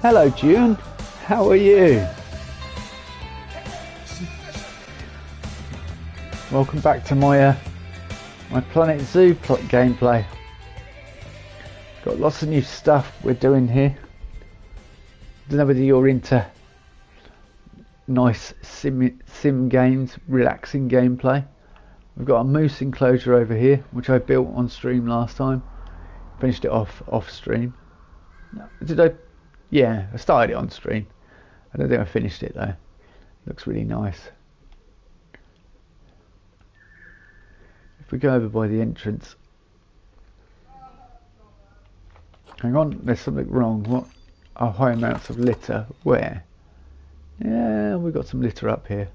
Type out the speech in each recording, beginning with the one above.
Hello June, how are you? Welcome back to my my Planet Zoo gameplay. Got lots of new stuff we're doing here. Don't know whether you're into nice sim games, relaxing gameplay. We've got a moose enclosure over here, which I built on stream last time. Finished it off stream. Did I? Yeah, I started it on stream. I don't think I finished it though. Looks really nice. If we go over by the entrance. Hang on, there's something wrong. What are high amounts of litter? Where? Yeah, we've got some litter up here.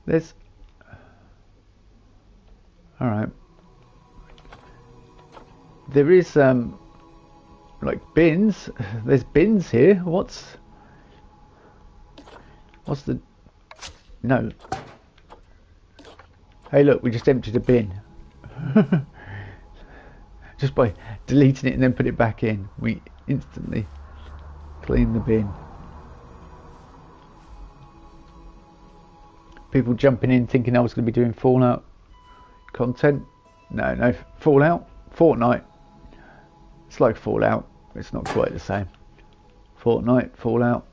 There's... Alright. There is, like bins. There's bins here. What's the... No. Hey look, we just emptied a bin. Just by deleting it and then put it back in, we instantly clean the bin. People jumping in thinking I was going to be doing Fallout content. No, Fallout, Fortnite. It's like Fallout, it's not quite the same. Fortnite, Fallout.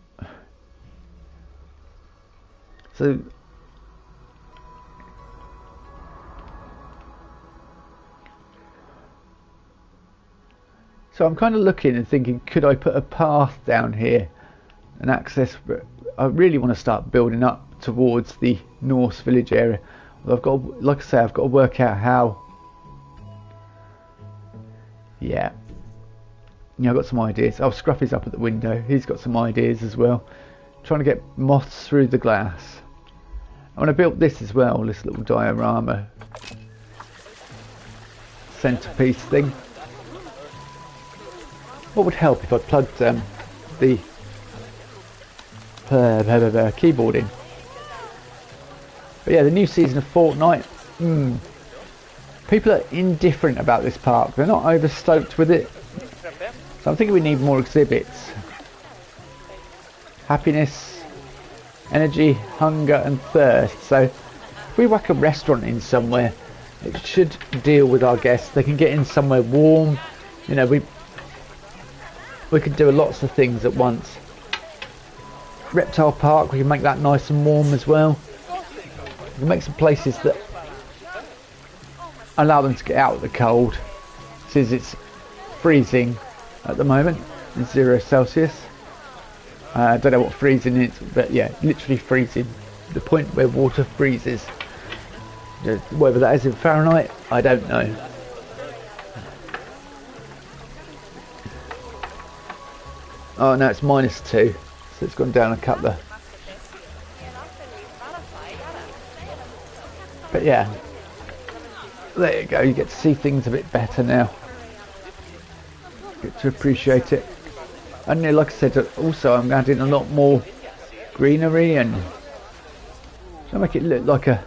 So I'm kind of looking and thinking, could I put a path down here and access, but I really want to start building up towards the Norse village area. Well, I've got, like I say, I've got to work out how. Yeah, I've got some ideas. Oh, Scruffy's up at the window. He's got some ideas as well. Trying to get moths through the glass. I want to build this as well, this little diorama centerpiece thing. What would help if I plugged the keyboard in? But yeah, the new season of Fortnite. People are indifferent about this park. They're not over stoked with it. So I'm thinking we need more exhibits. Happiness, energy, hunger and thirst. So if we whack a restaurant in somewhere, it should deal with our guests. They can get in somewhere warm. You know, we could do lots of things at once. Reptile Park, we can make that nice and warm as well. We can make some places that allow them to get out of the cold, since it's freezing at the moment. It's 0 Celsius. I don't know what freezing is, but yeah, literally freezing. The point where water freezes. Whether that is in Fahrenheit, I don't know. Oh no, it's -2, so it's gone down a couple. But yeah, there you go, you get to see things a bit better now. Get to appreciate it. And like I said, also I'm adding a lot more greenery and to make it look like a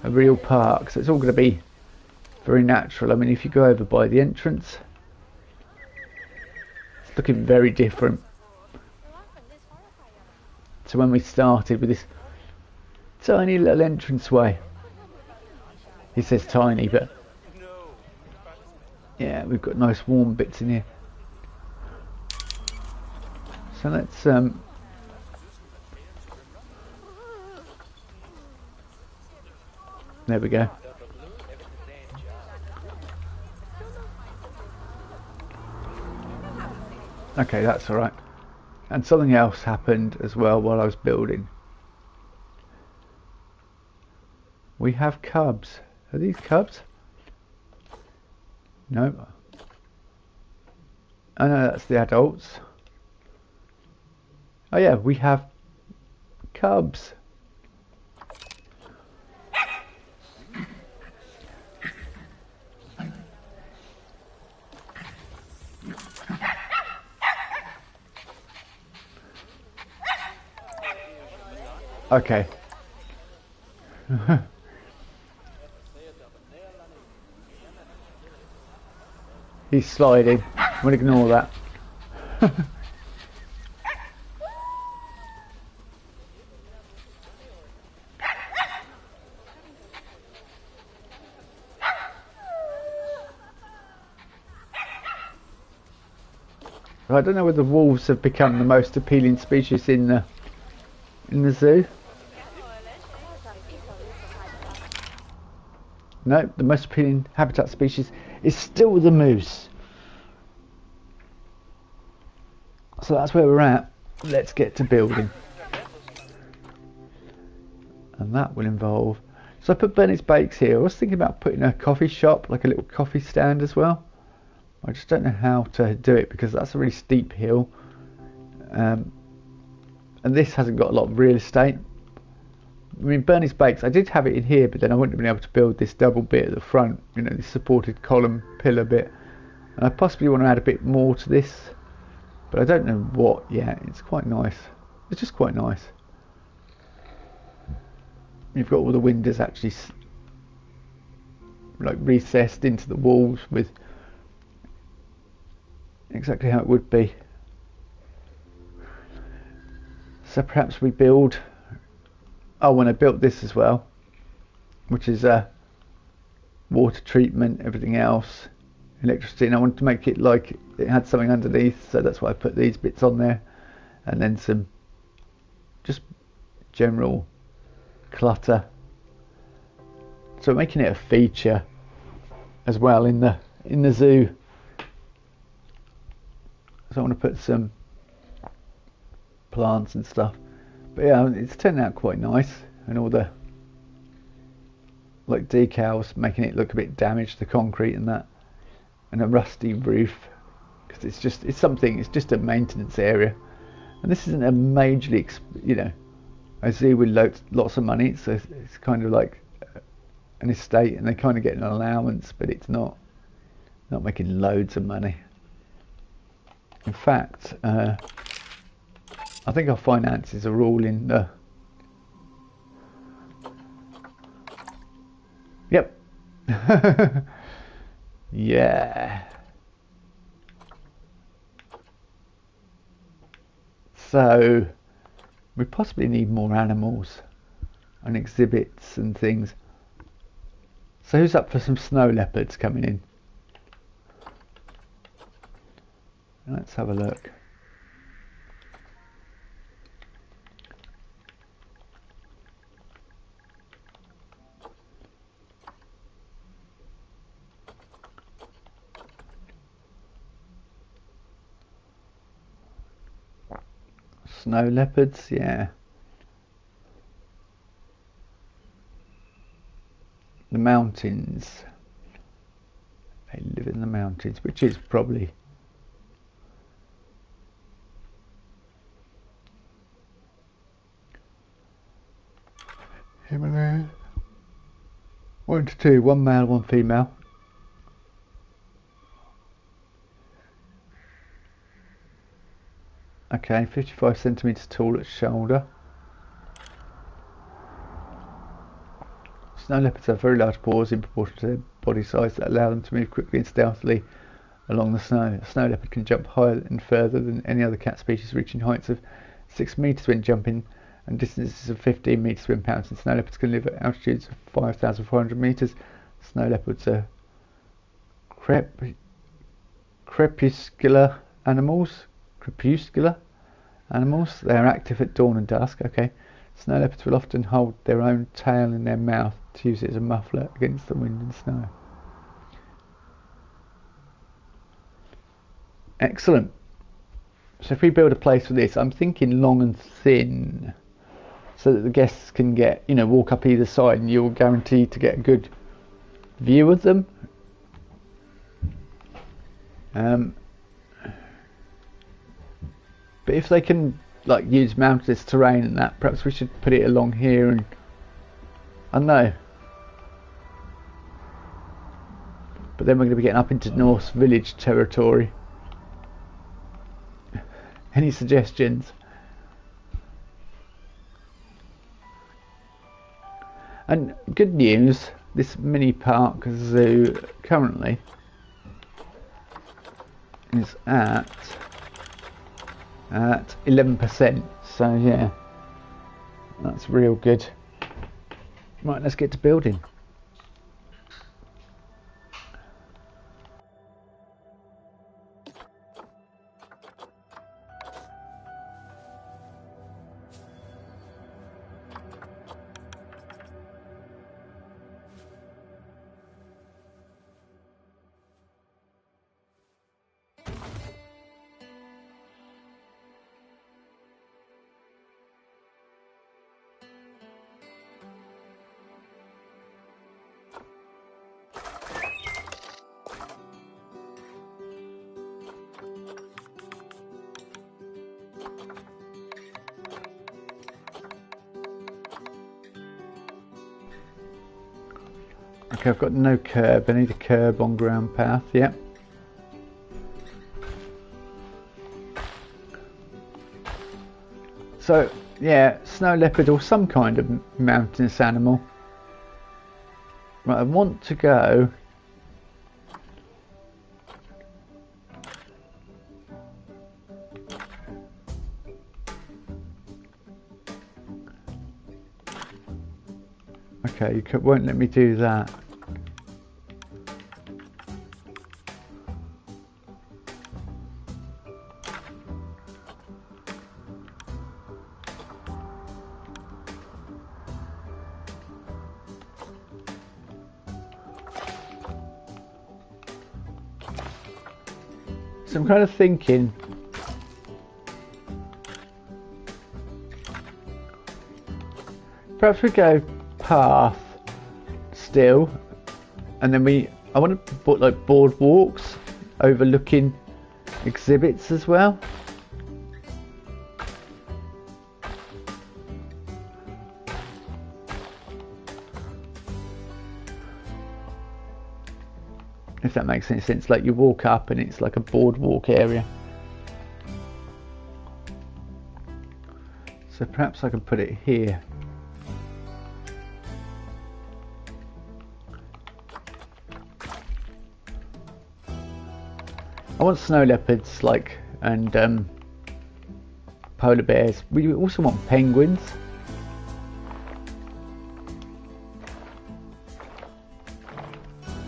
real park. So it's all going to be very natural. I mean, if you go over by the entrance, looking very different to when we started with this tiny little entranceway. He says tiny, but yeah, we've got nice warm bits in here. So let's there we go. Okay, that's alright. And something else happened as well while I was building. We have cubs. Are these cubs? No. Oh no, that's the adults. Oh yeah, we have cubs. Okay. He's sliding. We'll ignore that. I don't know whether wolves have become the most appealing species in the zoo. No, the most appealing habitat species is still the moose. So that's where we're at. Let's get to building. And that will involve... So I put Bernie's Bakes here. I was thinking about putting a coffee shop, like a little coffee stand as well. I just don't know how to do it because that's a really steep hill. And this hasn't got a lot of real estate. I mean, Bernie's Bakes, I did have it in here, but then I wouldn't have been able to build this double bit at the front, you know, this supported column pillar bit. And I possibly want to add a bit more to this, but I don't know what yet. It's quite nice. It's just quite nice. You've got all the windows actually like recessed into the walls with exactly how it would be. So perhaps we build... Oh, when I built this as well, which is water treatment, everything else, electricity, and I wanted to make it like it had something underneath, so that's why I put these bits on there, and then some just general clutter. So making it a feature as well in the zoo. So I want to put some plants and stuff. But yeah, it's turned out quite nice, and all the like decals making it look a bit damaged, the concrete and that, and a rusty roof because it's just a maintenance area, and this isn't a majorly, you know, a zoo with lots of money. So it's kind of like an estate, and they kind of get an allowance, but it's not making loads of money. In fact, I think our finances are all in the... Yep. Yeah. So we possibly need more animals and exhibits and things. So who's up for some snow leopards coming in? Let's have a look. Snow leopards, yeah. The mountains. They live in the mountains, which is probably... Himalaya. 1 to 2, 1 male, 1 female. Okay, 55 centimeters tall at shoulder. Snow leopards have very large paws in proportion to their body size that allow them to move quickly and stealthily along the snow. A snow leopard can jump higher and further than any other cat species, reaching heights of 6 meters when jumping and distances of 15 meters when pouncing. Snow leopards can live at altitudes of 5,400 meters. Snow leopards are crepuscular animals. They are active at dawn and dusk. Okay. Snow leopards will often hold their own tail in their mouth to use it as a muffler against the wind and snow. Excellent. So if we build a place for this, I'm thinking long and thin, so that the guests can get, you know, walk up either side, and you're guaranteed to get a good view of them. But if they can like use mountainous terrain and that, perhaps we should put it along here, and I don't know. But then we're going to be getting up into Norse village territory. Any suggestions? And good news, this mini park zoo currently is at 11%. So yeah, that's real good. Right, let's get to building. Okay, I've got no curb. I need a curb on ground path. Yep. So yeah, snow leopard or some kind of mountainous animal. Right, I want to go. Okay, you won't let me do that. So I'm kind of thinking perhaps we go path still, and then I want to put like boardwalks overlooking exhibits as well. If that makes any sense, like you walk up and it's like a boardwalk area. So perhaps I can put it here. I want snow leopards, like, and polar bears. We also want penguins.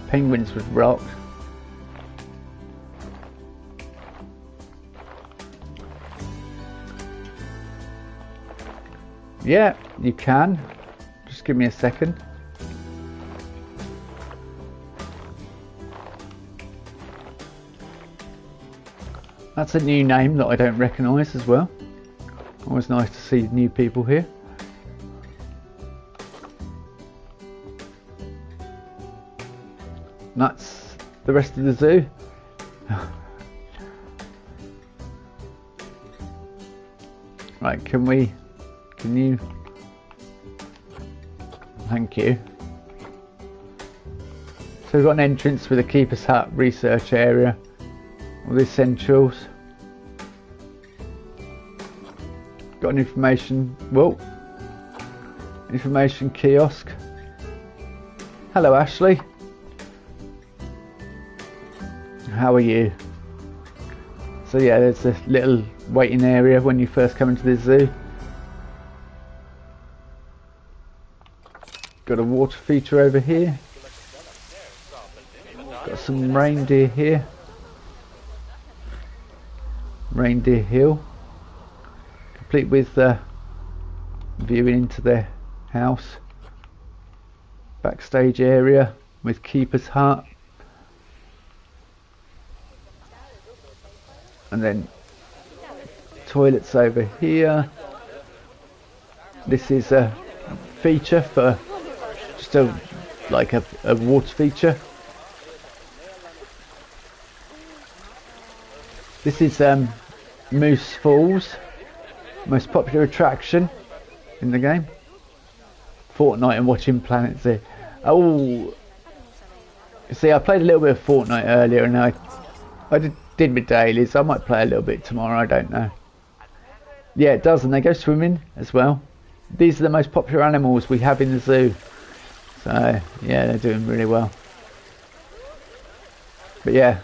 Penguins with rock. Yeah, you can. Just give me a second. That's a new name that I don't recognise as well. Always nice to see new people here. That's the rest of the zoo. Right, can you? Thank you. So we've got an entrance with a keeper's hut, research area, all the essentials. Got an information kiosk. Hello, Ashley. How are you? So yeah, there's a little waiting area when you first come into the zoo. Got a water feature over here. Got some reindeer here. Reindeer Hill. Complete with viewing into their house. Backstage area with keeper's hut. And then toilets over here. This is a feature for just like a water feature. This is Moose Falls, most popular attraction in the game. Fortnite and watching planets here. Oh, see, I played a little bit of Fortnite earlier, and I did my dailies. I might play a little bit tomorrow, I don't know. Yeah, it does, and they go swimming as well. These are the most popular animals we have in the zoo. So, yeah, they're doing really well. But yeah,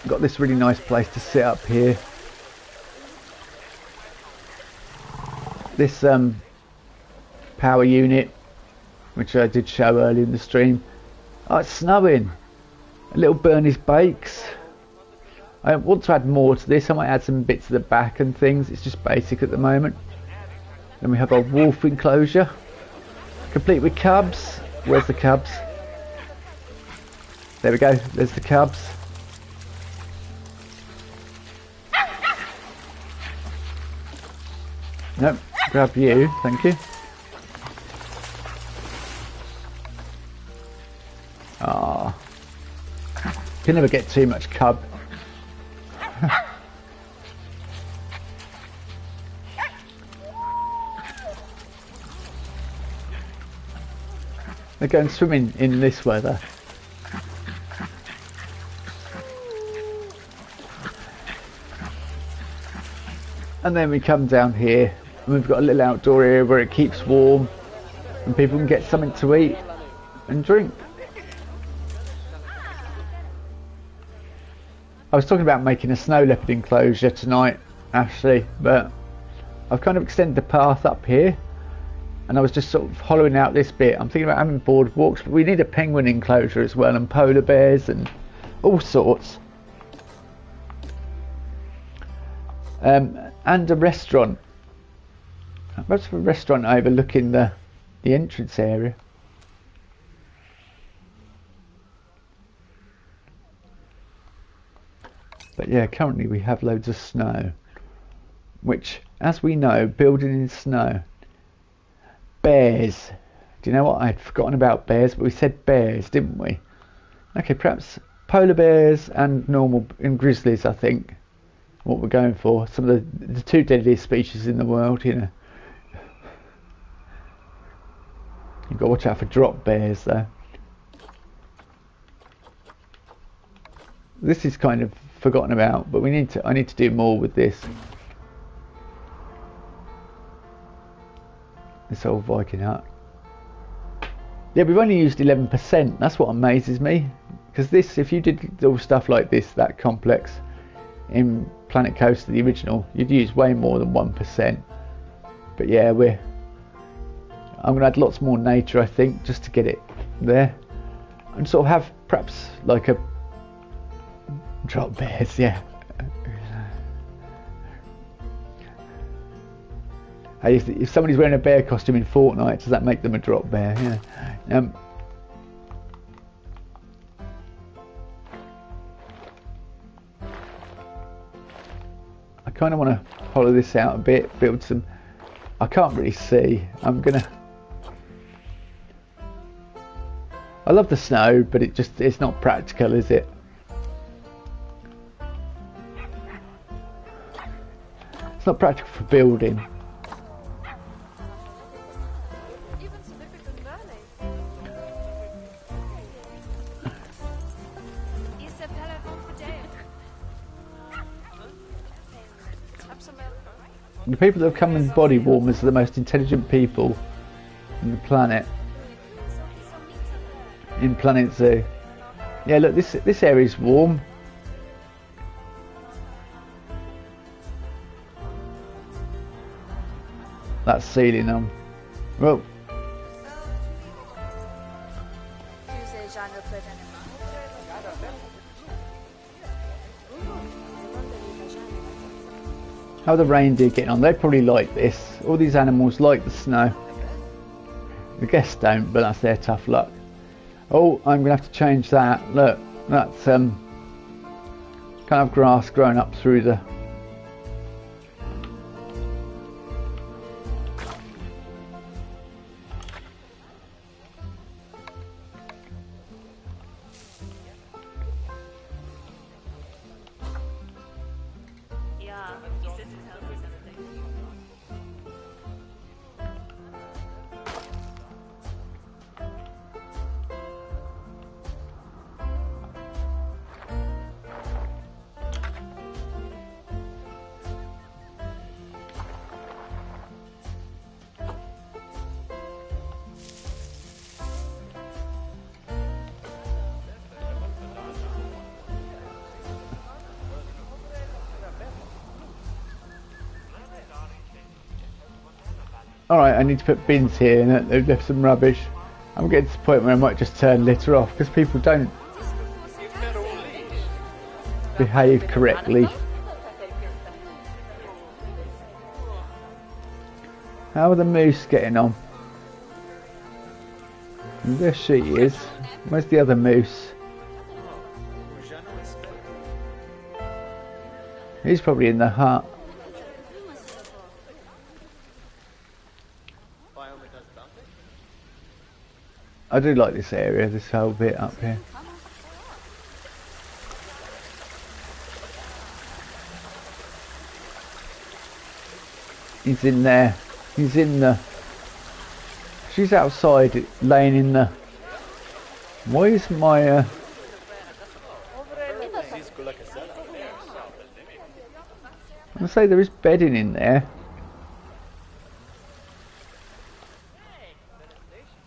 got this really nice place to sit up here. This power unit, which I did show earlier in the stream. Oh, it's snowing. A little Bernie's Bakes. I want to add more to this. I might add some bits at the back and things. It's just basic at the moment. Then we have our wolf enclosure, complete with cubs. Where's the cubs? There we go. There's the cubs. Nope. Grab you. Thank you. Ah. Can never get too much cub. They're going swimming in this weather. And then we come down here and we've got a little outdoor area where it keeps warm and people can get something to eat and drink. I was talking about making a snow leopard enclosure tonight, Ashley, but I've kind of extended the path up here and I was just sort of hollowing out this bit. I'm thinking about having boardwalks, but we need a penguin enclosure as well, and polar bears and all sorts. And a restaurant. Perhaps a restaurant overlooking the entrance area. But yeah, currently we have loads of snow, which, as we know, building in snow. Bears. Do you know what? I'd forgotten about bears, but we said bears, didn't we? Okay, perhaps polar bears and normal and grizzlies, I think, what we're going for. Some of the two deadliest species in the world, you know. You've got to watch out for drop bears, though. This is kind of forgotten about, but I need to do more with this. This old Viking hut. Yeah, we've only used 11%. That's what amazes me. Because this, if you did all stuff like this, that complex, in Planet Coaster, the original, you'd use way more than 1%. But yeah, I'm going to add lots more nature, I think, just to get it there. And sort of have perhaps like a drop bears, yeah. Hey, if somebody's wearing a bear costume in Fortnite, does that make them a drop bear? Yeah. I kind of want to hollow this out a bit, build some. I can't really see. I love the snow, but it's not practical, is it? It's not practical for building. The people that have come in body warmers are the most intelligent people on the planet. In Planet Zoo. Yeah, look, this area is warm. That's ceiling on. Well. How are the reindeer getting on? They probably like this. All these animals like the snow. The guests don't, but that's their tough luck. Oh, I'm going to have to change that. Look, that's kind of grass growing up through the... Alright, I need to put bins here and they've left some rubbish. I'm getting to the point where I might just turn litter off because people don't behave correctly. How are the moose getting on? There she is. Where's the other moose? He's probably in the hut. I do like this area, this whole bit up here. He's in there. He's in the... She's outside, laying in the... Why is my... I say there is bedding in there.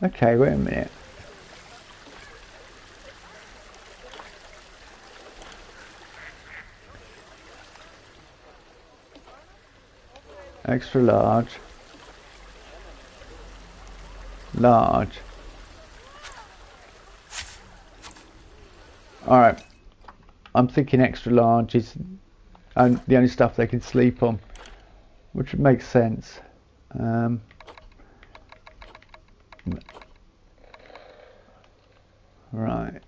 Okay, wait a minute. Extra large. Large. Alright. I'm thinking extra large is the only stuff they can sleep on, which would make sense. Right.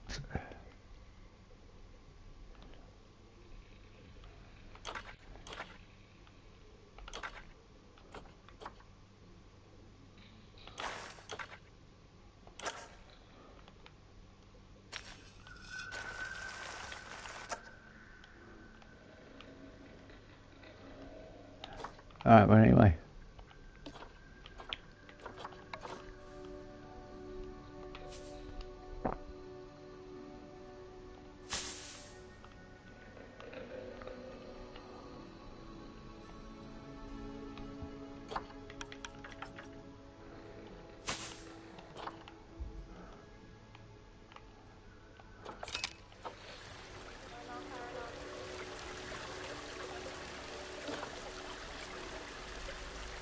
Alright, well anyway.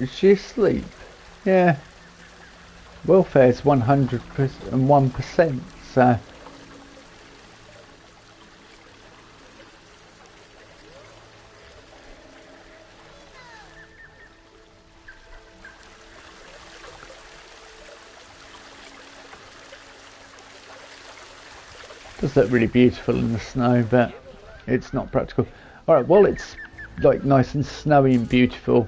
Is she asleep? Yeah. Welfare's 101%, so... Does look really beautiful in the snow, but it's not practical. Alright, while it's like nice and snowy and beautiful,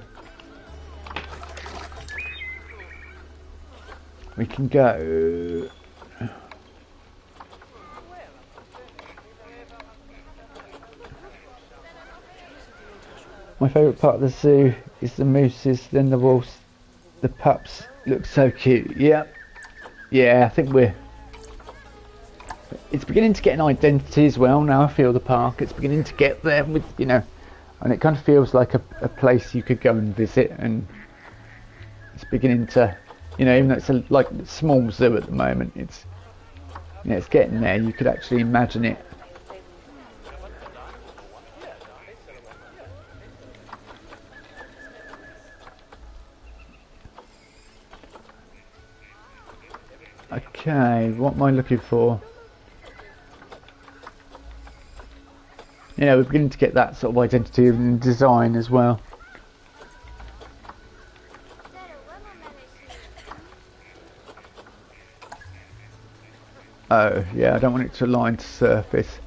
we can go. My favourite part of the zoo is the mooses, then the wolves. The pups look so cute. Yeah, I think it's beginning to get an identity as well now. I feel the park, it's beginning to get there with, you know, and it kind of feels like a place you could go and visit, and it's beginning to, you know, even though it's a like small zoo at the moment, it's, you know, it's getting there. You could actually imagine it. Okay, what am I looking for? You know, we're beginning to get that sort of identity and design as well. Oh, yeah, I don't want it to align to surface.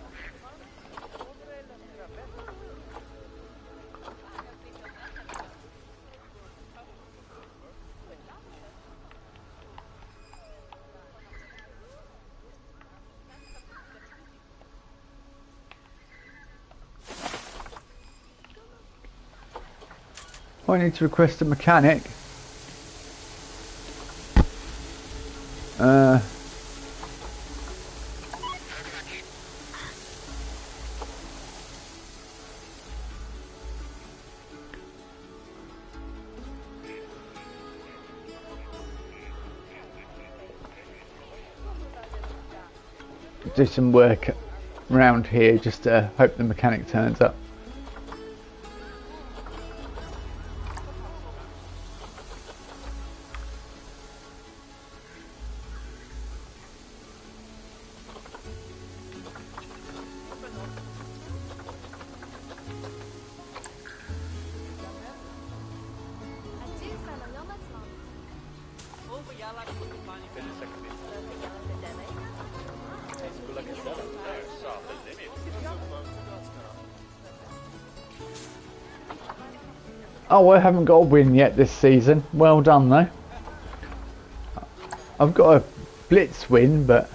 I need to request a mechanic. Do some work around here just to hope the mechanic turns up. Oh, I haven't got a win yet this season. Well done though. I've got a blitz win, but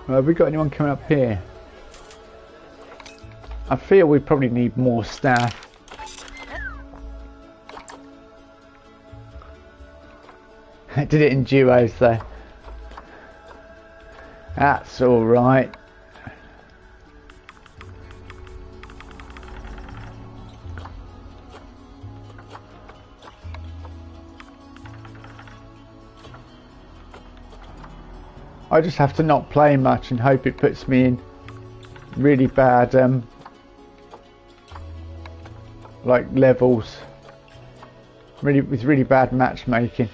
have we got anyone coming up here? I feel we probably need more staff. I did it in duos though. That's alright. I just have to not play much and hope it puts me in really bad like levels, with really bad matchmaking.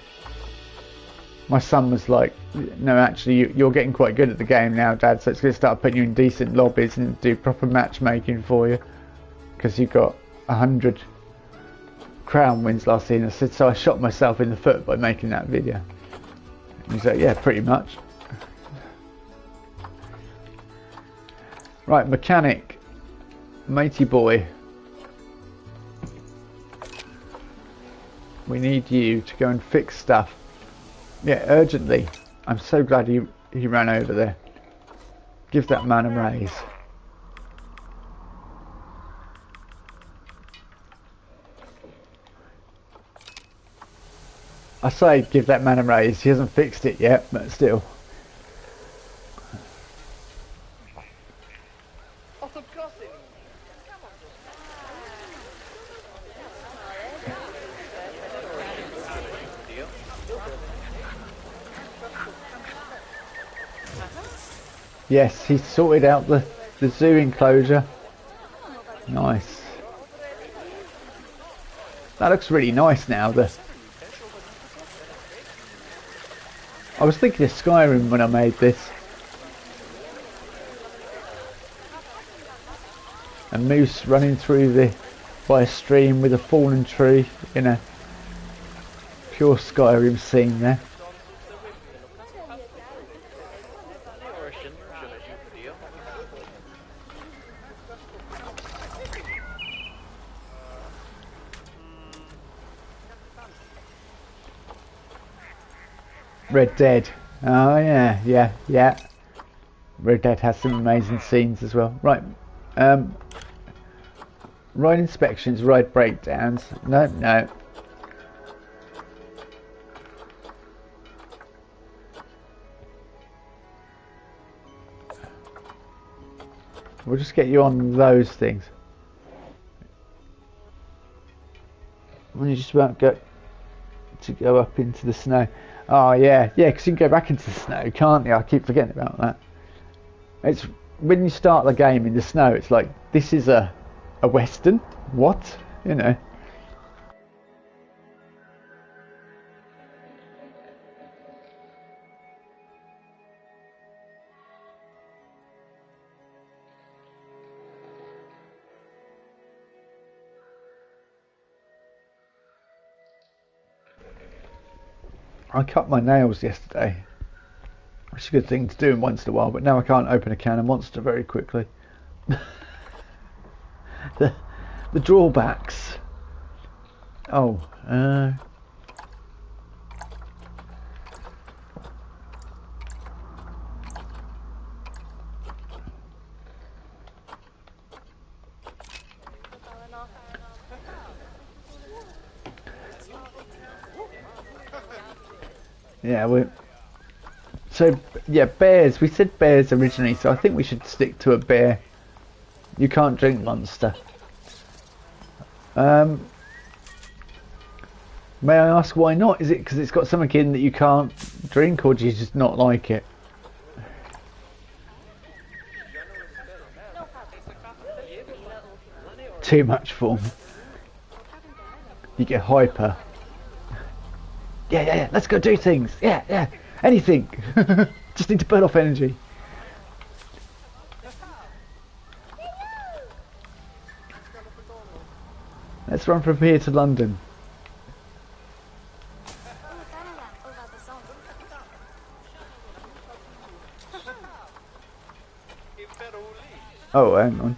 My son was like, no, actually you're getting quite good at the game now, Dad, so it's going to start putting you in decent lobbies and do proper matchmaking for you, because you got 100 crown wins last season. I said, so I shot myself in the foot by making that video. And he's like, yeah, pretty much. Right, mechanic, matey boy. We need you to go and fix stuff. Yeah, urgently. I'm so glad he ran over there. Give that man a raise. I say give that man a raise. He hasn't fixed it yet, but still. Yes, he's sorted out the zoo enclosure. Nice. That looks really nice now. I was thinking of Skyrim when I made this. A moose running through by a stream with a fallen tree in a pure Skyrim scene there. Red Dead. Oh yeah. Red Dead has some amazing scenes as well. Right. Ride inspections, ride breakdowns. No. We'll just get you on those things. When you just about go up into the snow. Oh yeah, because you can go back into the snow, can't you? I keep forgetting about that. It's when you start the game in the snow, it's like, this is a western? What? You know. I cut my nails yesterday, which is a good thing to do once in a while, but now I can't open a can of Monster very quickly. the drawbacks. Oh, yeah, bears. We said bears originally, so I think we should stick to a bear. You can't drink Monster. May I ask why not? Is it because it's got something in that you can't drink, or do you just not like it? Too much form. you get hyper. Yeah, let's go do things. Yeah, anything. Just need to burn off energy. Let's run from here to London. Oh, hang on.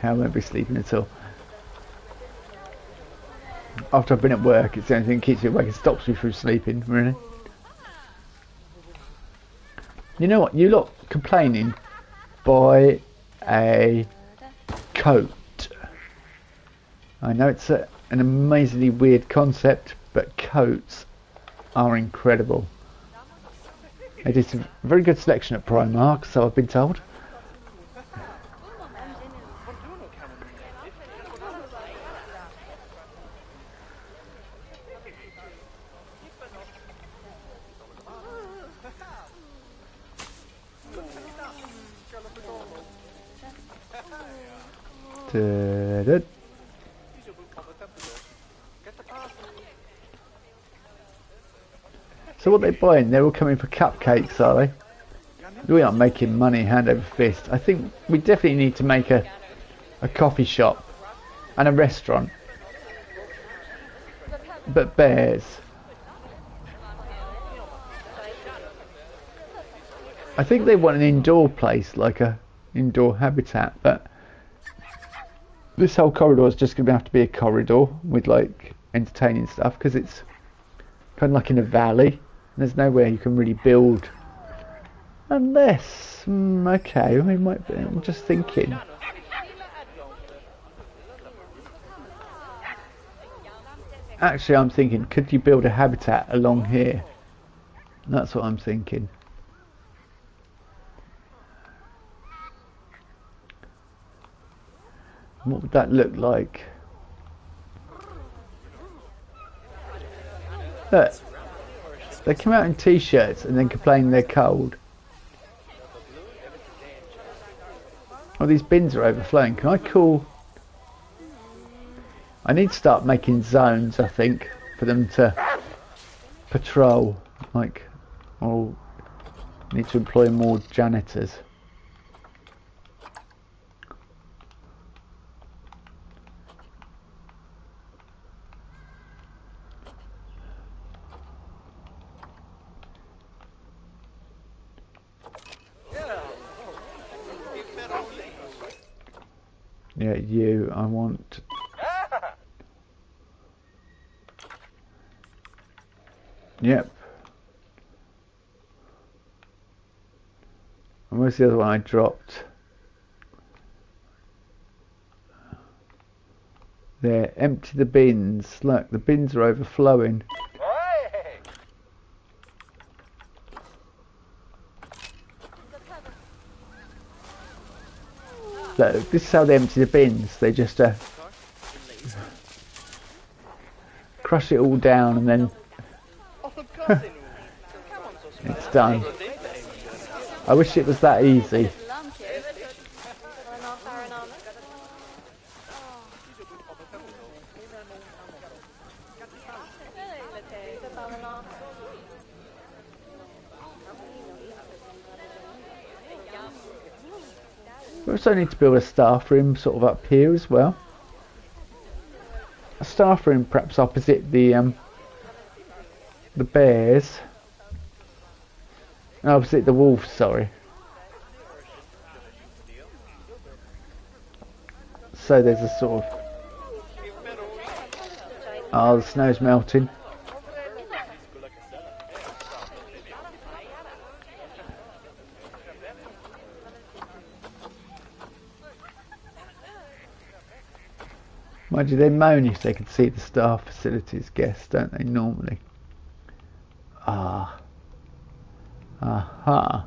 I won't be sleeping at all. After I've been at work, it's the only thing that keeps me awake and stops me from sleeping, really. You know what? You lot complaining by a coat. I know it's an amazingly weird concept, but coats are incredible. They did some very good selection at Primark, so I've been told. So what they're buying, they're all coming for cupcakes, are they? We aren't making money hand over fist. I think we definitely need to make a coffee shop and a restaurant. But bears. I think they want an indoor place, like a indoor habitat, but this whole corridor is just going to have to be a corridor with like entertaining stuff, because it's kind of like in a valley. There's nowhere you can really build, unless okay, we might be, I'm just thinking. Actually, I'm thinking, could you build a habitat along here? That's what I'm thinking. What would that look like? Look, they come out in t-shirts and then complain they're cold. Oh, these bins are overflowing. Can I call? I need to start making zones, I think, for them to patrol. Like, oh, need to employ more janitors. Yeah, you, I want... Yep. And where's the other one I dropped? There, empty the bins. Look, the bins are overflowing. Look, this is how they empty the bins. They just crush it all down and then it's done. I wish it was that easy. We also need to build a staff room sort of up here as well. A staff room perhaps opposite the bears. No, opposite the wolves, sorry. So there's a sort of... Oh, the snow's melting. Mind you, they moan if they can see the staff facilities guests, don't they, normally? Ah. Aha.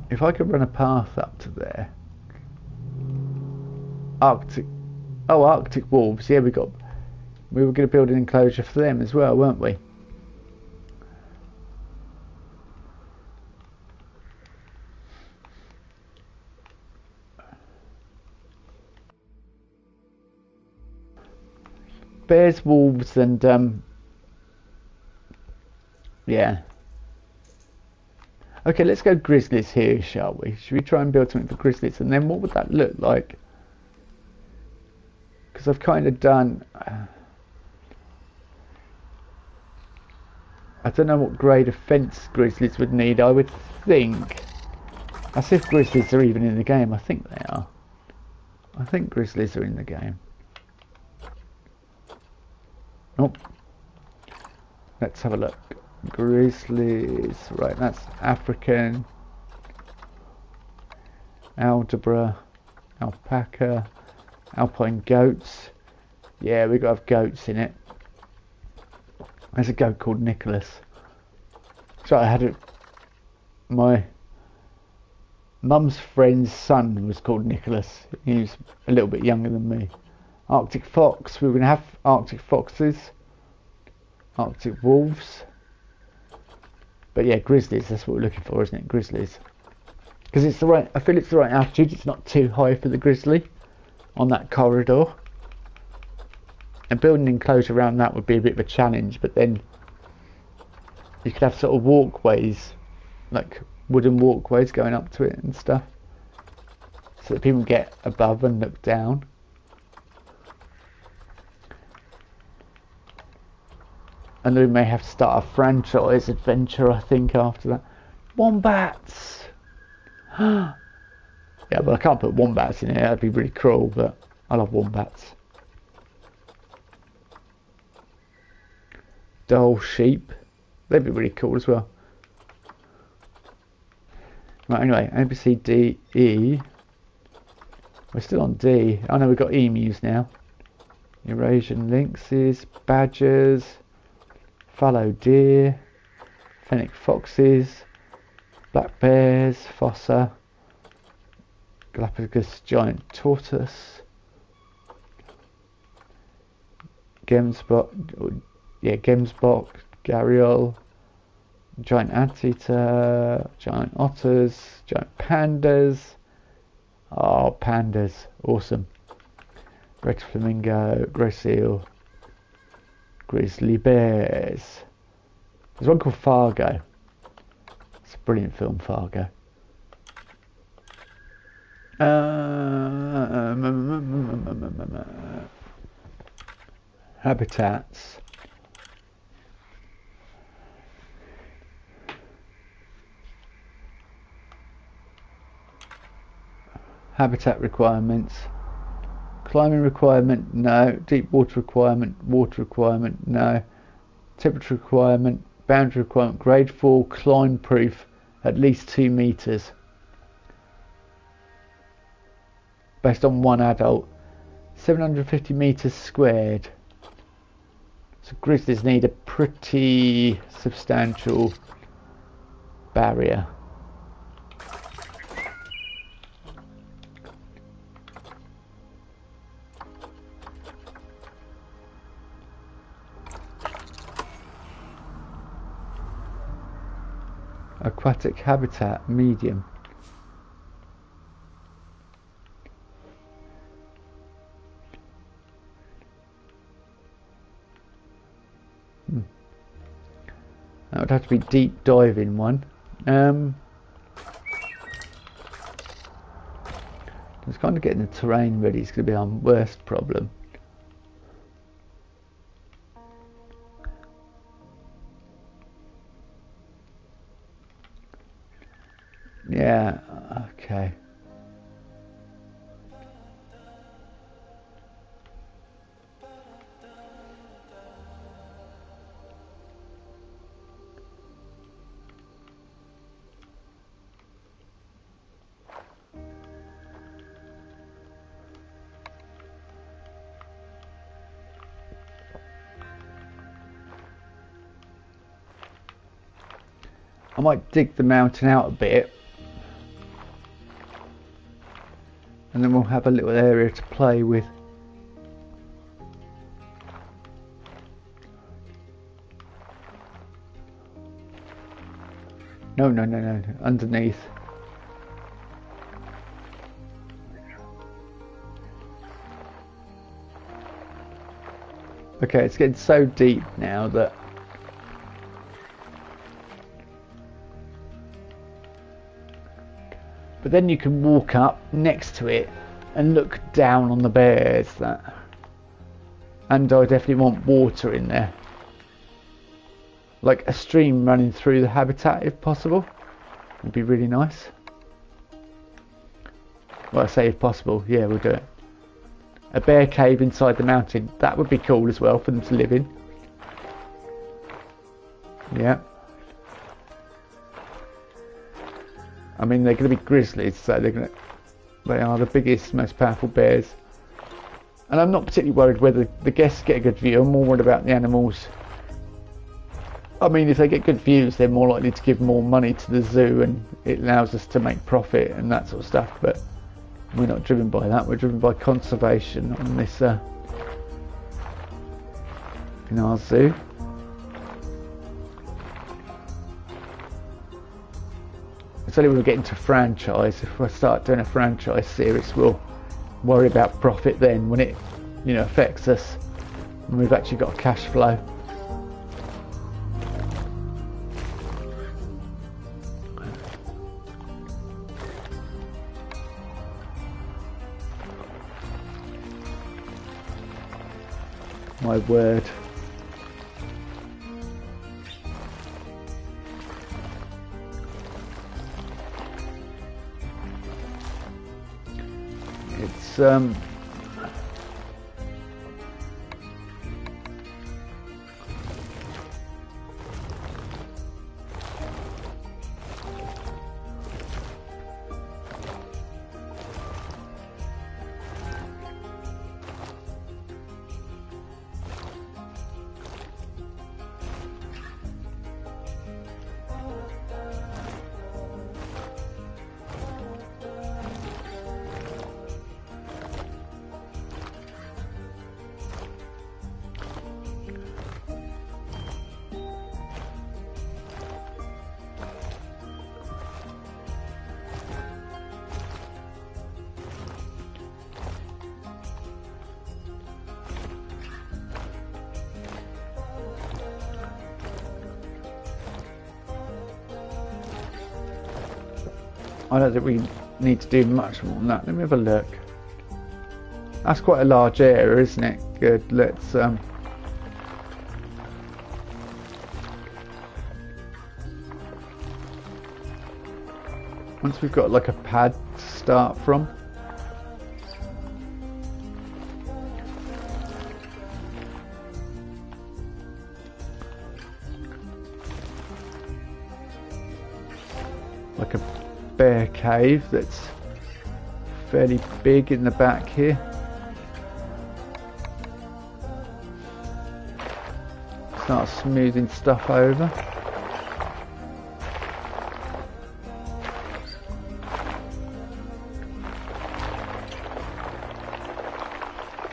If I could run a path up to there. Arctic wolves, yeah, we were going to build an enclosure for them as well, weren't we? bears, wolves, and yeah. Okay, let's go grizzlies here, shall we? Should we try and build something for grizzlies? And then what would that look like? Because I've kind of done... I don't know what grade of fence grizzlies would need. I would think... I see if grizzlies are even in the game. I think they are. I think grizzlies are in the game. Oh. Let's have a look. Grizzlies. Right, that's African. Algebra. Alpaca. Alpine goats. Yeah, we've got to have goats in it. There's a goat called Nicholas. So I had it. My mum's friend's son was called Nicholas. He was a little bit younger than me. Arctic fox. We were going to have Arctic foxes. Arctic wolves. But yeah, grizzlies. That's what we're looking for, isn't it? Grizzlies. Because it's the right. I feel it's the right altitude. It's not too high for the grizzly on that corridor. And building an enclosure around that would be a bit of a challenge, but then you could have sort of walkways, like wooden walkways going up to it and stuff, so that people get above and look down. And then we may have to start a franchise adventure, I think, after that. Wombats! Yeah, but I can't put wombats in here, that'd be really cruel, but I love wombats. Dull sheep, they'd be really cool as well. Right, anyway, A, B, C, D, E. We're still on D. Oh no, we've got emus now. Eurasian lynxes, badgers, fallow deer, fennec foxes, black bears, fossa, Galapagos giant tortoise, Gemsbok, gharial, giant anteater, giant otters, giant pandas. Oh, pandas, awesome. Red flamingo, grey seal, grizzly bears. There's one called Fargo. It's a brilliant film, Fargo. Habitats. Habitat requirements. Climbing requirement, no. Deep water requirement, no. Temperature requirement, boundary requirement, grade 4, climb proof, at least 2 meters. Based on one adult. 750 meters squared. So grizzlies need a pretty substantial barrier. Aquatic habitat, medium. That would have to be deep diving one. It's kind of getting the terrain ready. It's going to be our worst problem. Yeah, okay. I might dig the mountain out a bit, and then we'll have a little area to play with. No, underneath. Okay, it's getting so deep now that but then you can walk up next to it and look down on the bears. That, and I definitely want water in there, like a stream running through the habitat if possible. Would be really nice. Well, I say if possible, yeah, we'll do it. A bear cave inside the mountain, that would be cool as well for them to live in. Yeah. I mean, they're going to be grizzlies, so they are the biggest, most powerful bears. And I'm not particularly worried whether the guests get a good view. I'm more worried about the animals. I mean, if they get good views, they're more likely to give more money to the zoo, and it allows us to make profit and that sort of stuff. But we're not driven by that. We're driven by conservation on this in our zoo. It's only when we get into franchise, if I start doing a franchise series, we'll worry about profit then, when it, you know, affects us and we've actually got a cash flow. My word. It's I don't think we need to do much more than that. Let me have a look. That's quite a large area, isn't it? Good. Let's once we've got like a pad to start from. Like a bear cave that's fairly big in the back here. Start smoothing stuff over.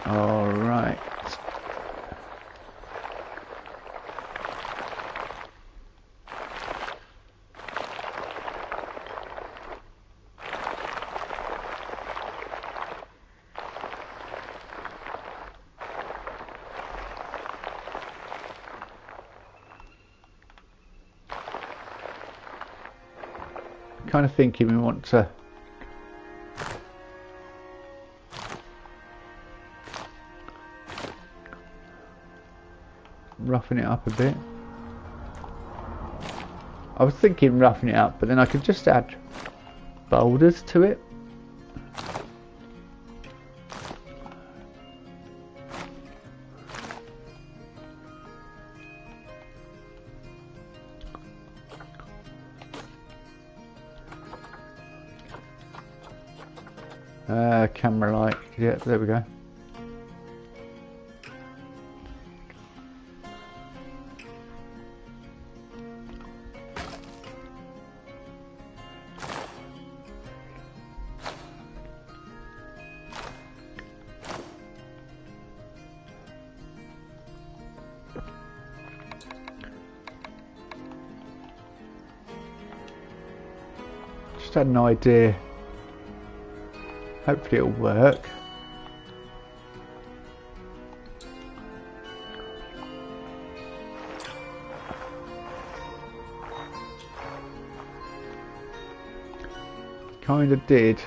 All right. Kind of thinking we want to roughen it up a bit. I was thinking roughen it up, but then I could just add boulders to it. Camera light, yeah, there we go. Just had an idea. Hopefully it'll work. kind of did.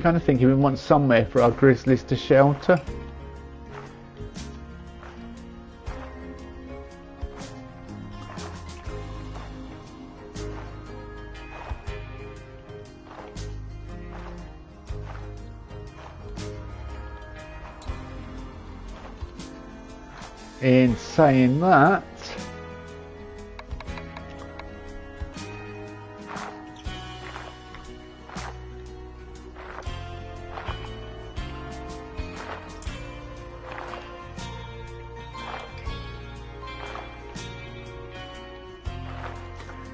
Kind of thinking we want somewhere for our grizzlies to shelter. In saying that,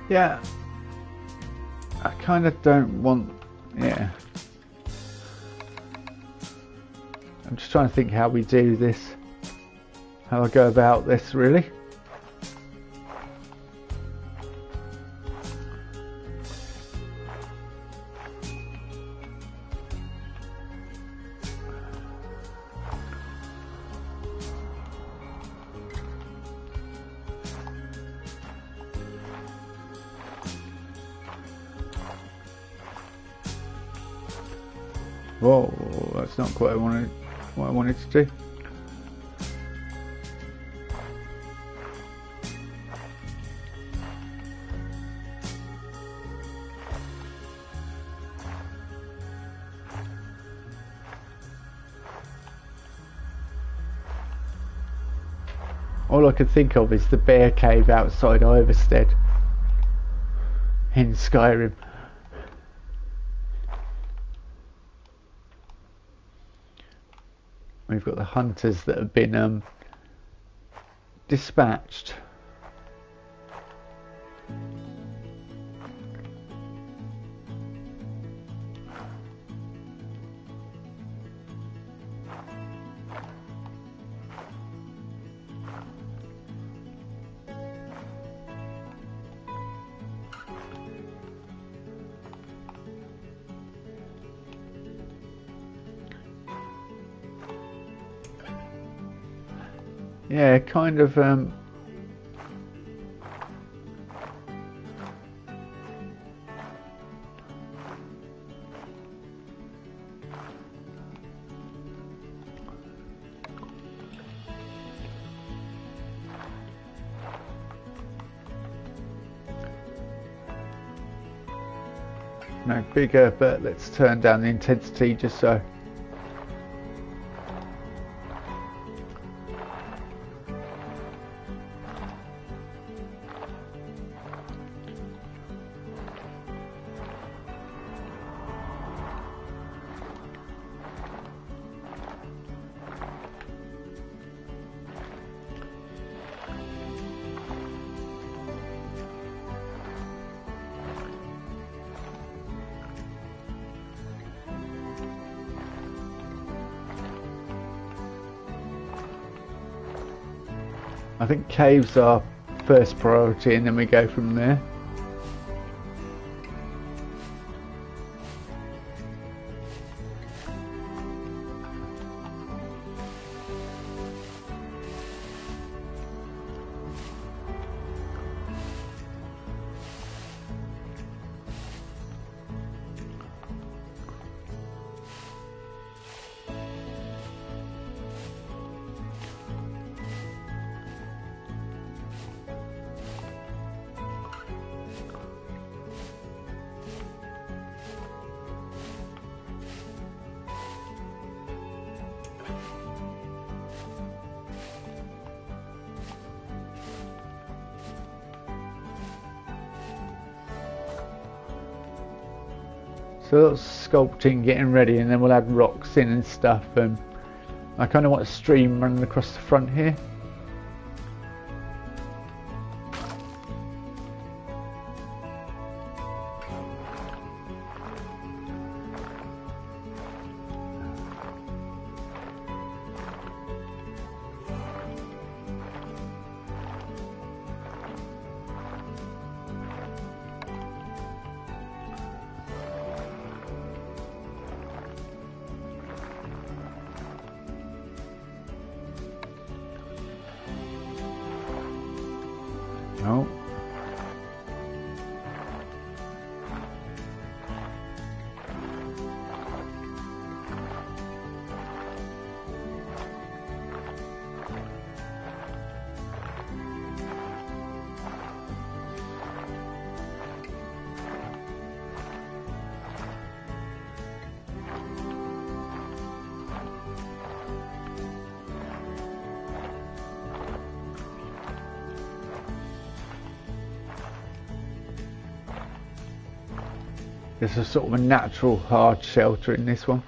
yeah, I kind of don't want, yeah. I'm just trying to think how we do this, how I go about this really. Whoa, that's not quite what I wanted to do. All I could think of is the bear cave outside Iverstead in Skyrim. We've got the hunters that have been dispatched. Yeah, kind of no bigger, but let's turn down the intensity just so. I think caves are first priority and then we go from there. So that's sculpting, getting ready, and then we'll add rocks in and stuff. And I kind of want a stream running across the front here. There's a sort of a natural hard shelter in this one.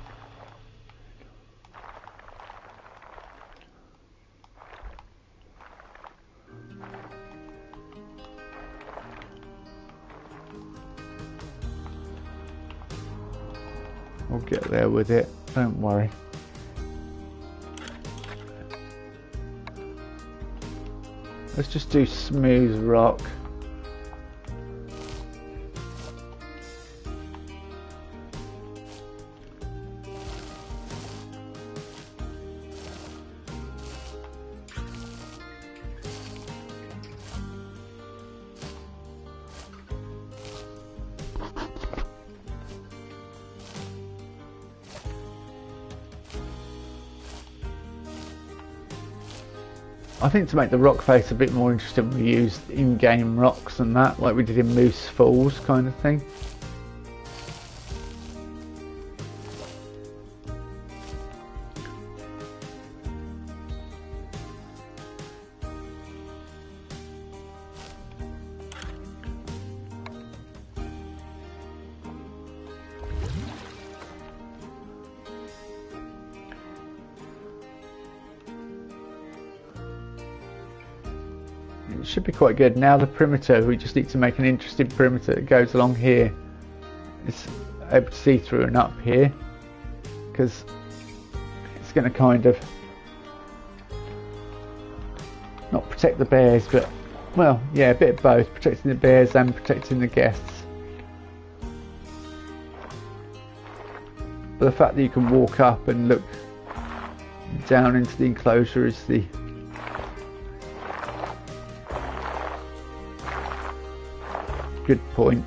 We'll get there with it, don't worry. Let's just do smooth rock. I think to make the rock face a bit more interesting, we used in-game rocks and that, like we did in Moose Falls kind of thing. It should be quite good. Now the perimeter, we just need to make an interesting perimeter that goes along here. It's able to see through and up here, because it's going to kind of not protect the bears, but well, yeah, a bit of both, protecting the bears and protecting the guests. But the fact that you can walk up and look down into the enclosure is the good point.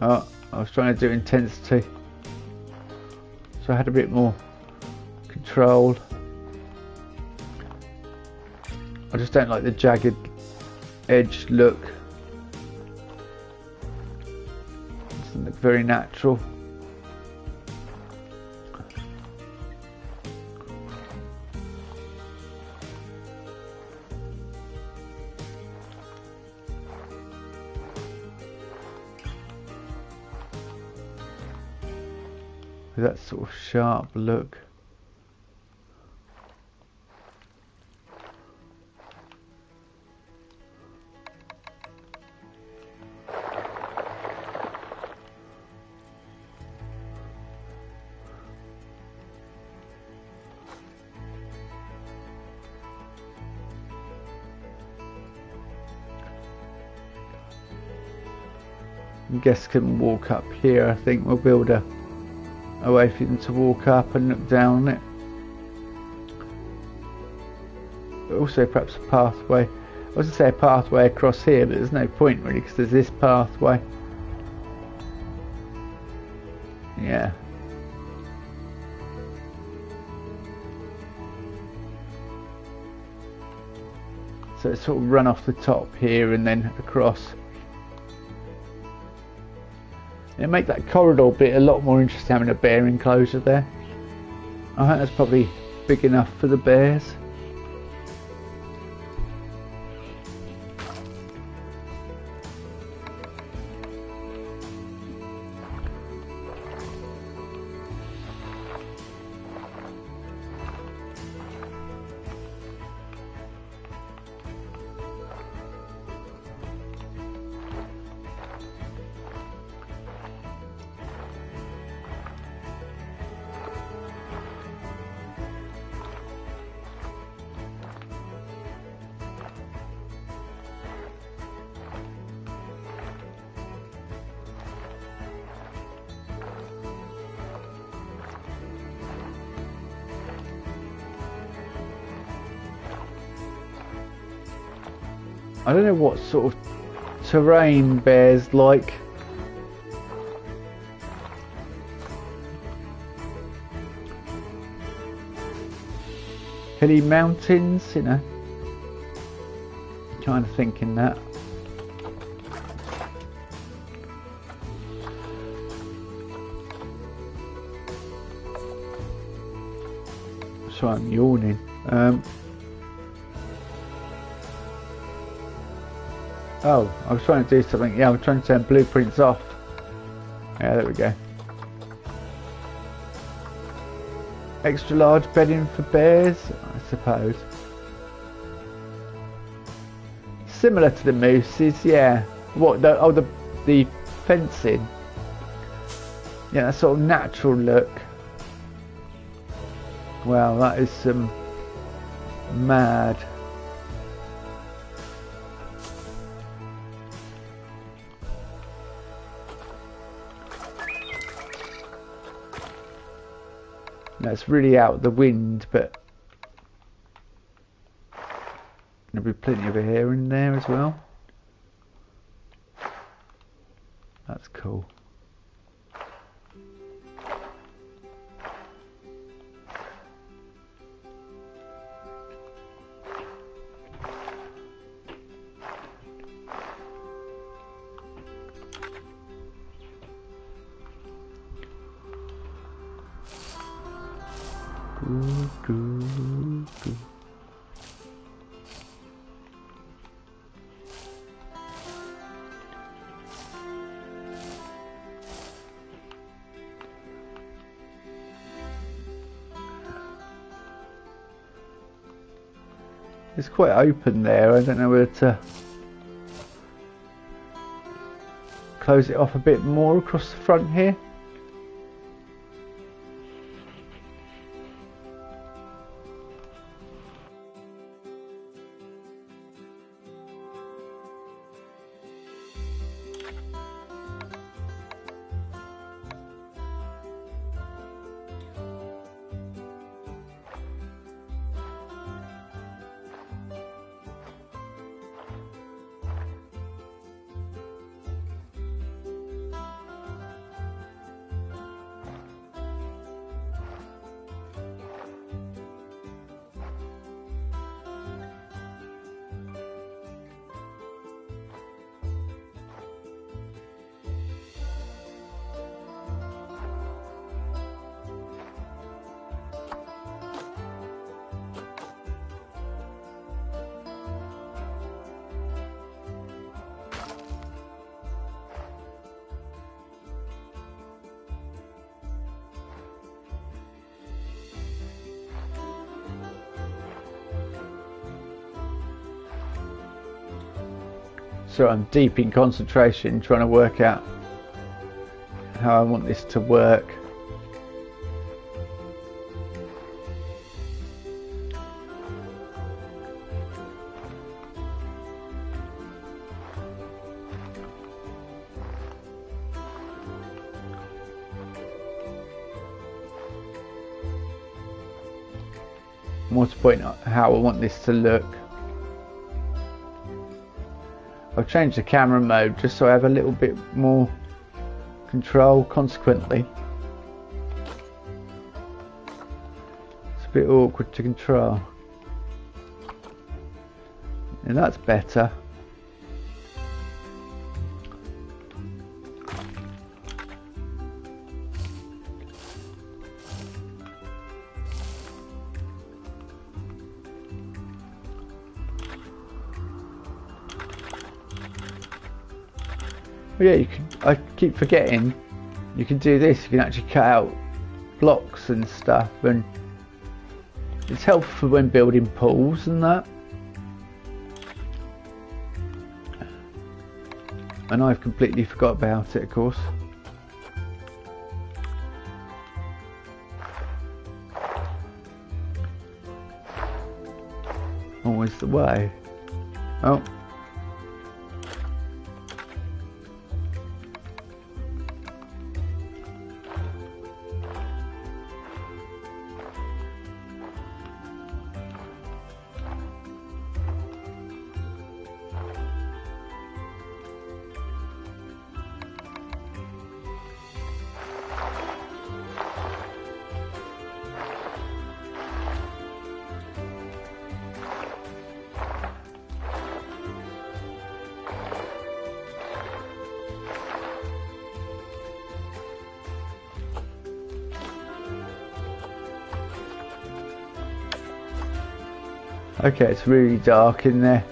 Oh, I was trying to do intensity, so I had a bit more control. I just don't like the jagged edge look. It doesn't look very natural. With that sort of sharp look. Guests can walk up here. I think we'll build a way for them to walk up and look down on it. But also perhaps a pathway. I was going to say a pathway across here, but there's no point really, because there's this pathway. Yeah. So it's sort of run off the top here and then across. It'll make that corridor bit a lot more interesting, having a bear enclosure there. I think that's probably big enough for the bears. I don't know what sort of terrain bears like. hilly mountains, you know. Kind of thinking that. So I'm yawning. Oh, I was trying to do something. Yeah, I'm trying to turn blueprints off. Yeah, there we go. Extra large bedding for bears, I suppose. Similar to the mooses, yeah. What? The fencing. Yeah, that sort of natural look. Wow, that is some mad. That's really out the wind, but there'll be plenty of air in there as well. That's cool. It's quite open there. I don't know whether to close it off a bit more across the front here. So I'm deep in concentration trying to work out how I want this to work. More to point out how I want this to look. I've changed the camera mode just so I have a little bit more control consequently. It's a bit awkward to control. And that's better. Yeah, you can. I keep forgetting you can do this. You can actually cut out blocks and stuff, and it's helpful when building pools and that. And I've completely forgot about it, of course. Always the way. Oh. Okay, it's really dark in there.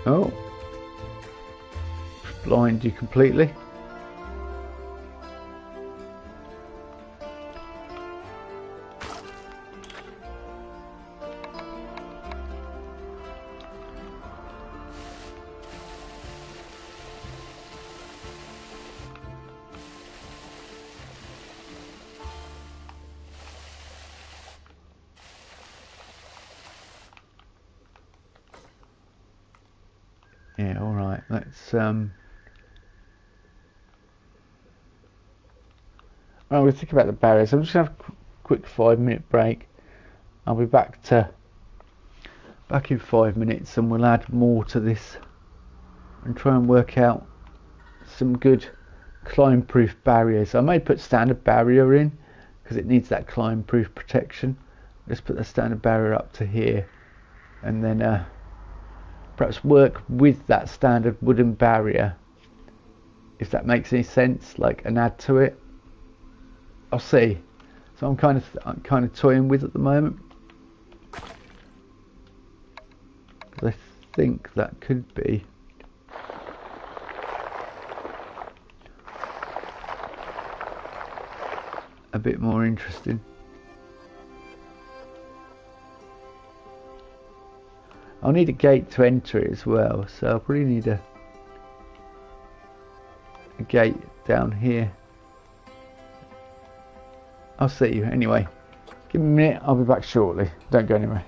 Oh. Blind you completely. Yeah, alright, let's well, we'll think about the barriers. I'm just going to have a quick 5-minute break. I'll be back in 5 minutes, and we'll add more to this and try and work out some good climb-proof barriers. I may put standard barrier in because it needs that climb-proof protection. Let's put the standard barrier up to here, and then perhaps work with that standard wooden barrier, if that makes any sense, like an add to it. I'll see. So I'm kind of toying with at the moment, because I think that could be a bit more interesting. I'll need a gate to enter it as well, so I'll probably need a gate down here. I'll see you anyway. Give me a minute, I'll be back shortly. Don't go anywhere.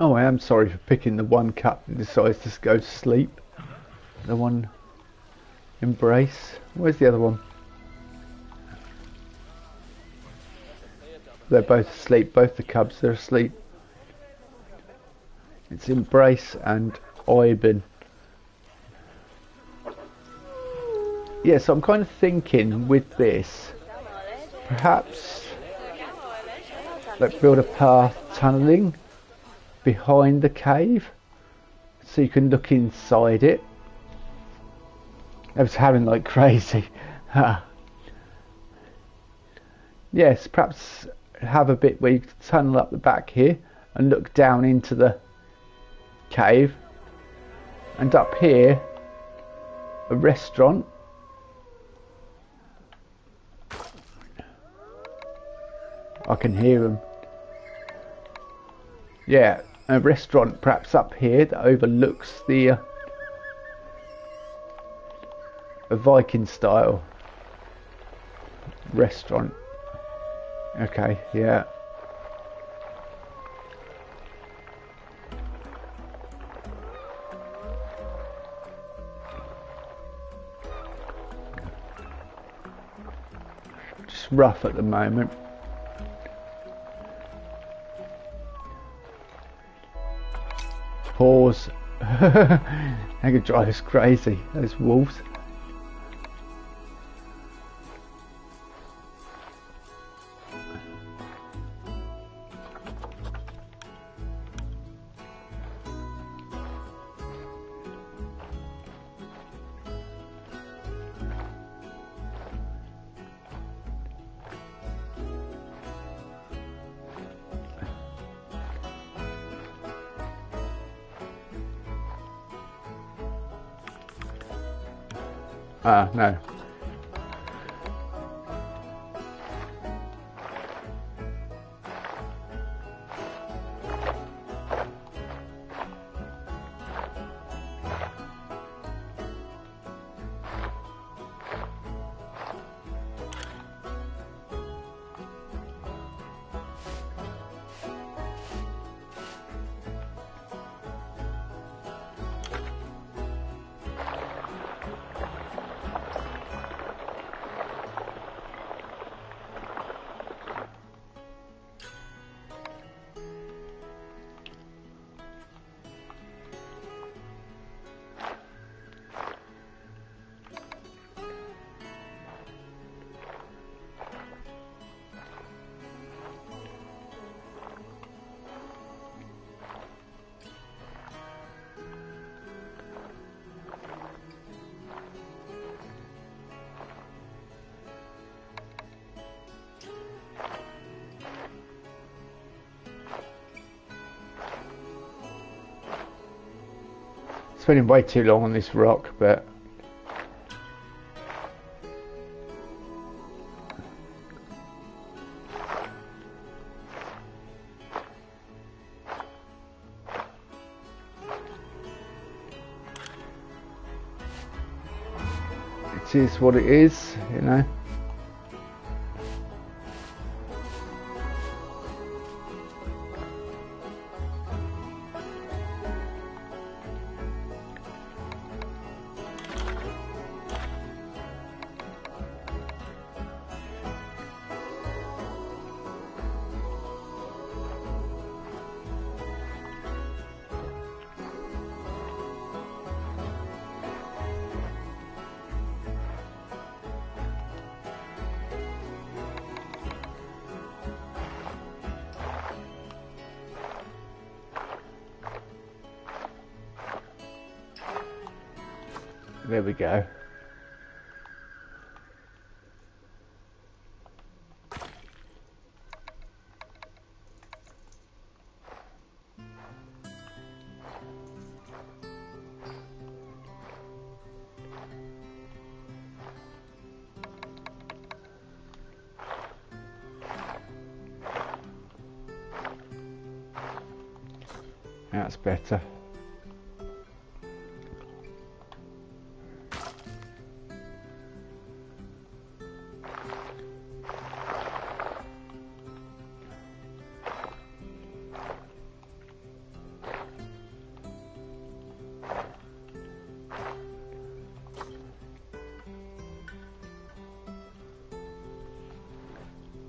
Oh, I am sorry for picking the one cat that decides to go to sleep. The one embrace. Where's the other one? They're both asleep. Both the cubs are asleep. It's Embrace and Iben. Yeah, so I'm kind of thinking with this, perhaps like build a path tunneling behind the cave so you can look inside it. I was having like crazy. Yes, perhaps have a bit where you can tunnel up the back here and look down into the cave, and up here a restaurant. I can hear them. Yeah, a restaurant perhaps up here that overlooks the a Viking style restaurant. Okay, yeah. Just rough at the moment. Pause. They could drive us crazy, those wolves. No. spending way too long on this rock, but it is what it is, you know. There we go. That's better.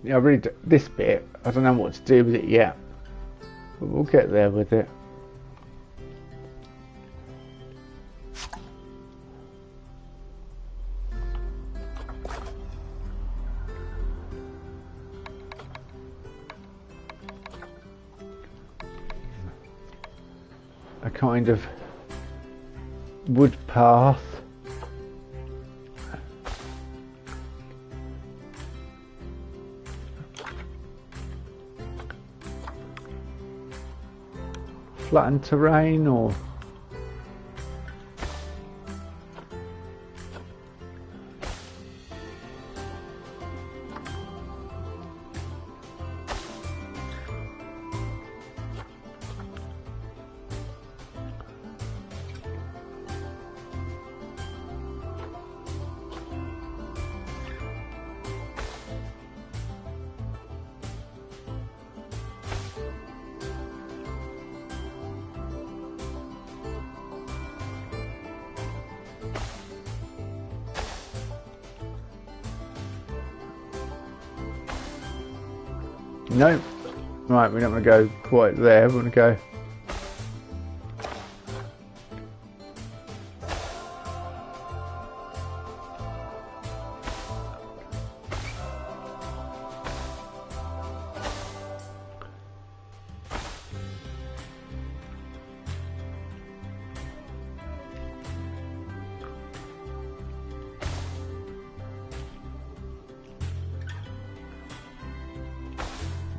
Yeah, I really this bit, I don't know what to do with it yet, but we'll get there with it. A kind of wood path. Flattened terrain, or no. Right, we're not going to go quite there. We're going to go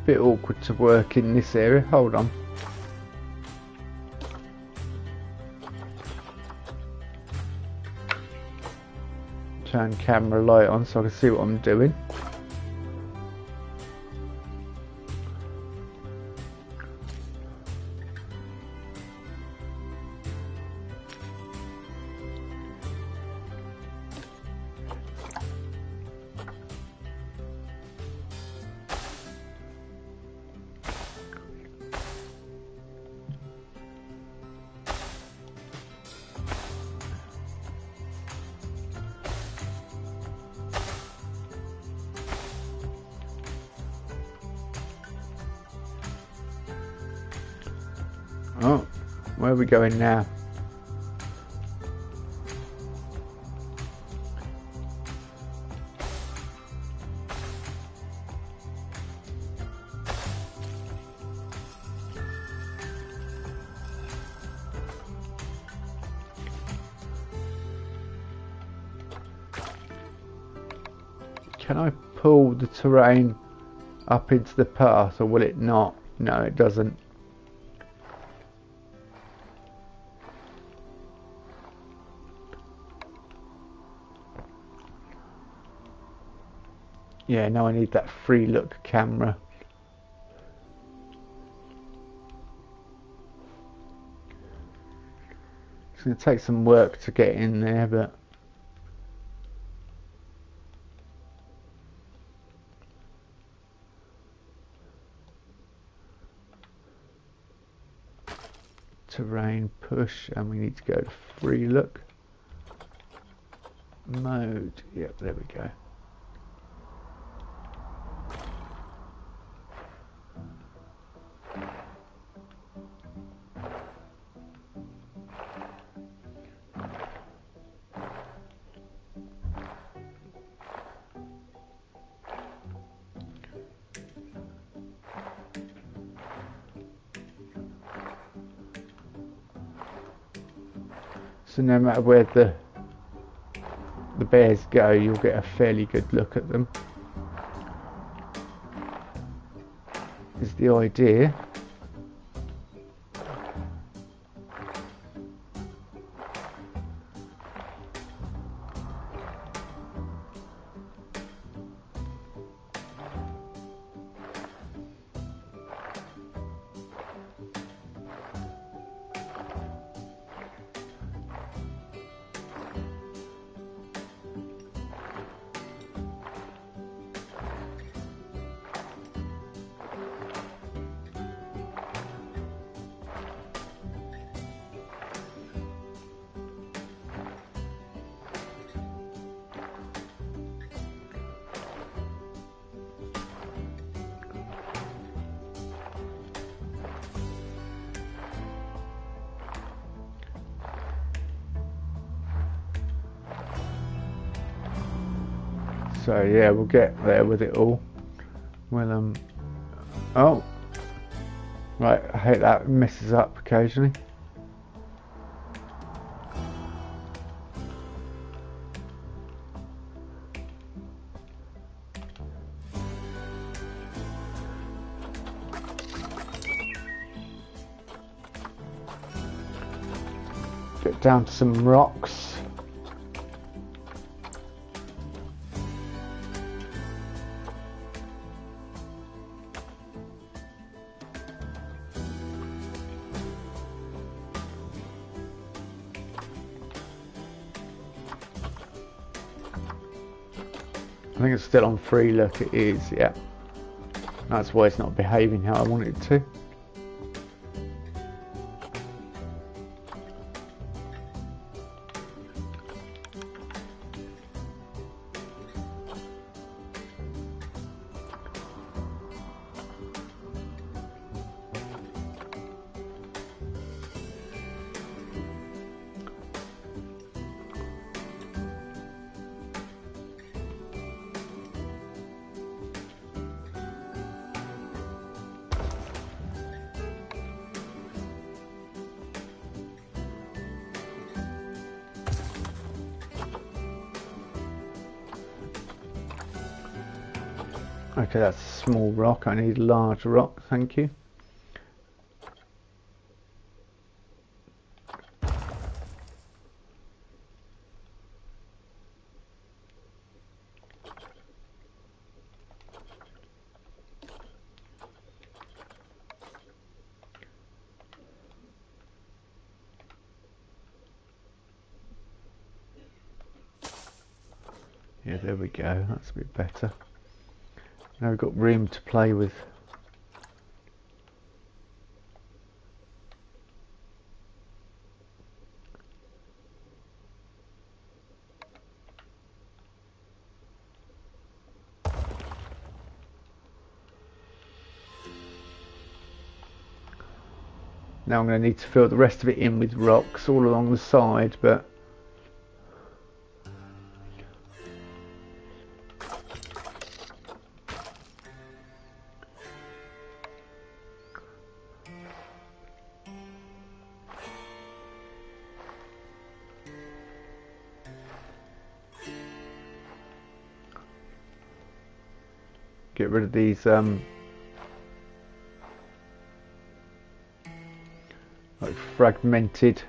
bit awkward to work in this area. Hold on. Turn camera light on so I can see what I'm doing. Oh, where are we going now? Can I pull the terrain up into the path, or will it not? No, it doesn't. Yeah, now I need that free look camera. It's going to take some work to get in there, but terrain push, and we need to go to free look mode. Yep, there we go. So no matter where the bears go, you'll get a fairly good look at them, is the idea. So yeah, we'll get there with it all. Well, oh, right, I hate that, it messes up occasionally. Get down to some rocks. I think it's still on free look, it is, yeah. That's why it's not behaving how I want it to. Okay, that's a small rock. I need a large rock, thank you. Yeah, there we go. That's a bit better. Now we've got room to play with. Now I'm going to need to fill the rest of it in with rocks all along the side, but get rid of these like fragmented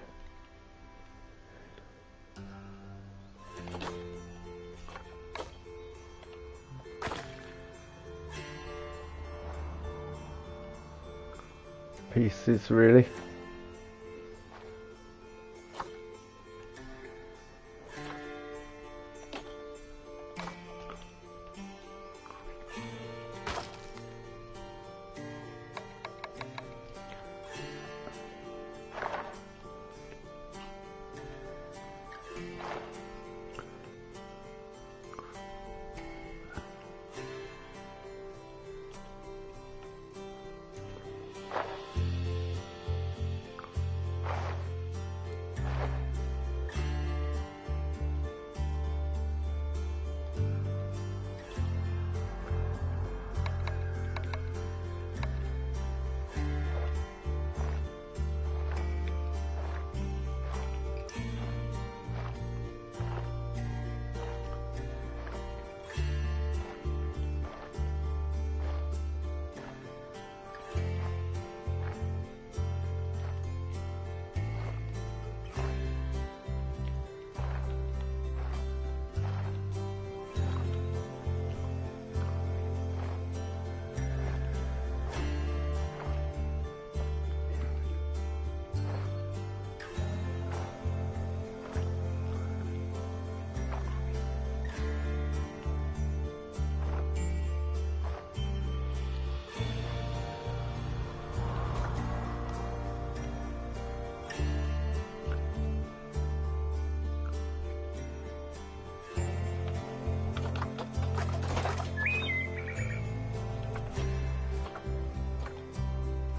places really.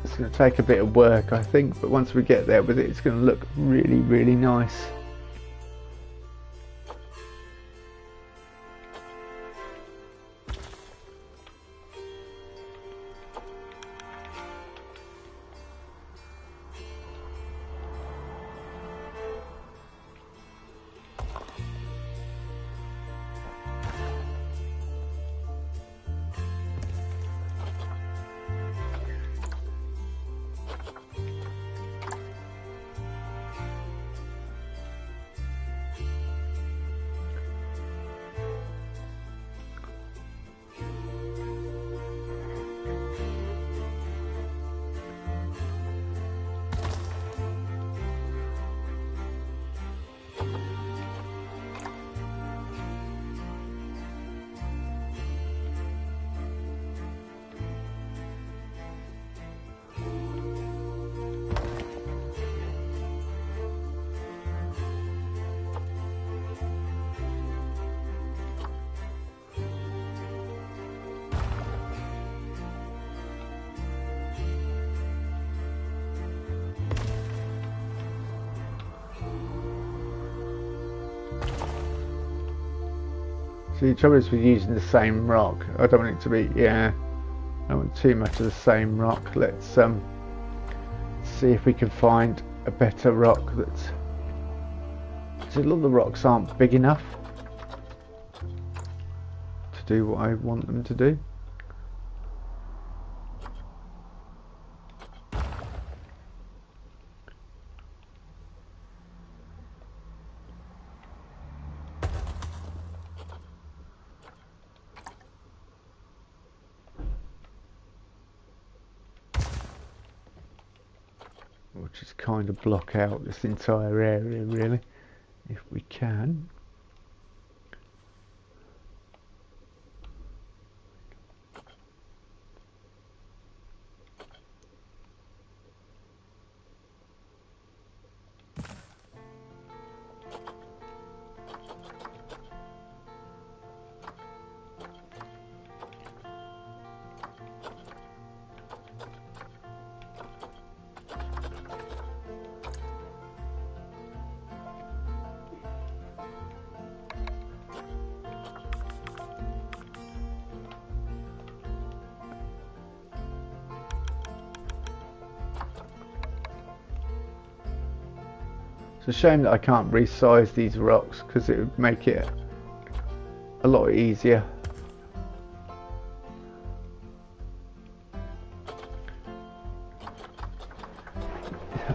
It's going to take a bit of work, I think, but once we get there with it, it's going to look really, really nice. See, the trouble is with using the same rock. I don't want it to be, I don't want too much of the same rock. Let's see if we can find a better rock that's... So a lot of the rocks aren't big enough to do what I want them to do. We'll just kind of block out this entire area really, if we can. It's a shame that I can't resize these rocks because it would make it a lot easier.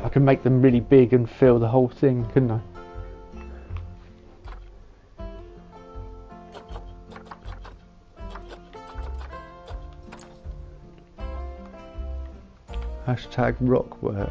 I can make them really big and fill the whole thing, couldn't I? Hashtag rock work.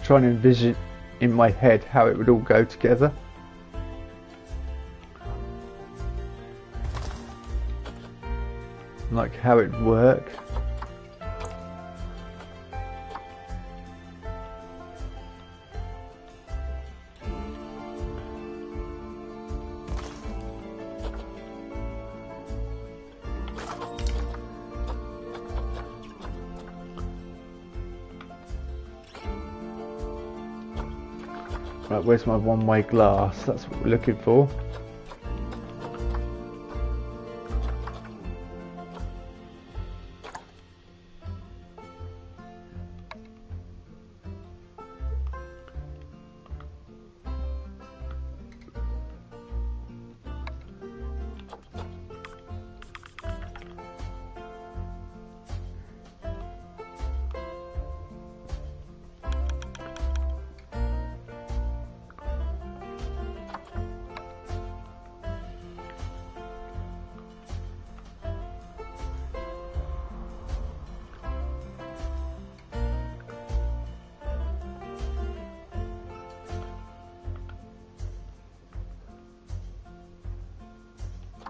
Trying to envision in my head how it would all go together. Like how it'd work. Right, where's my one-way glass? That's what we're looking for.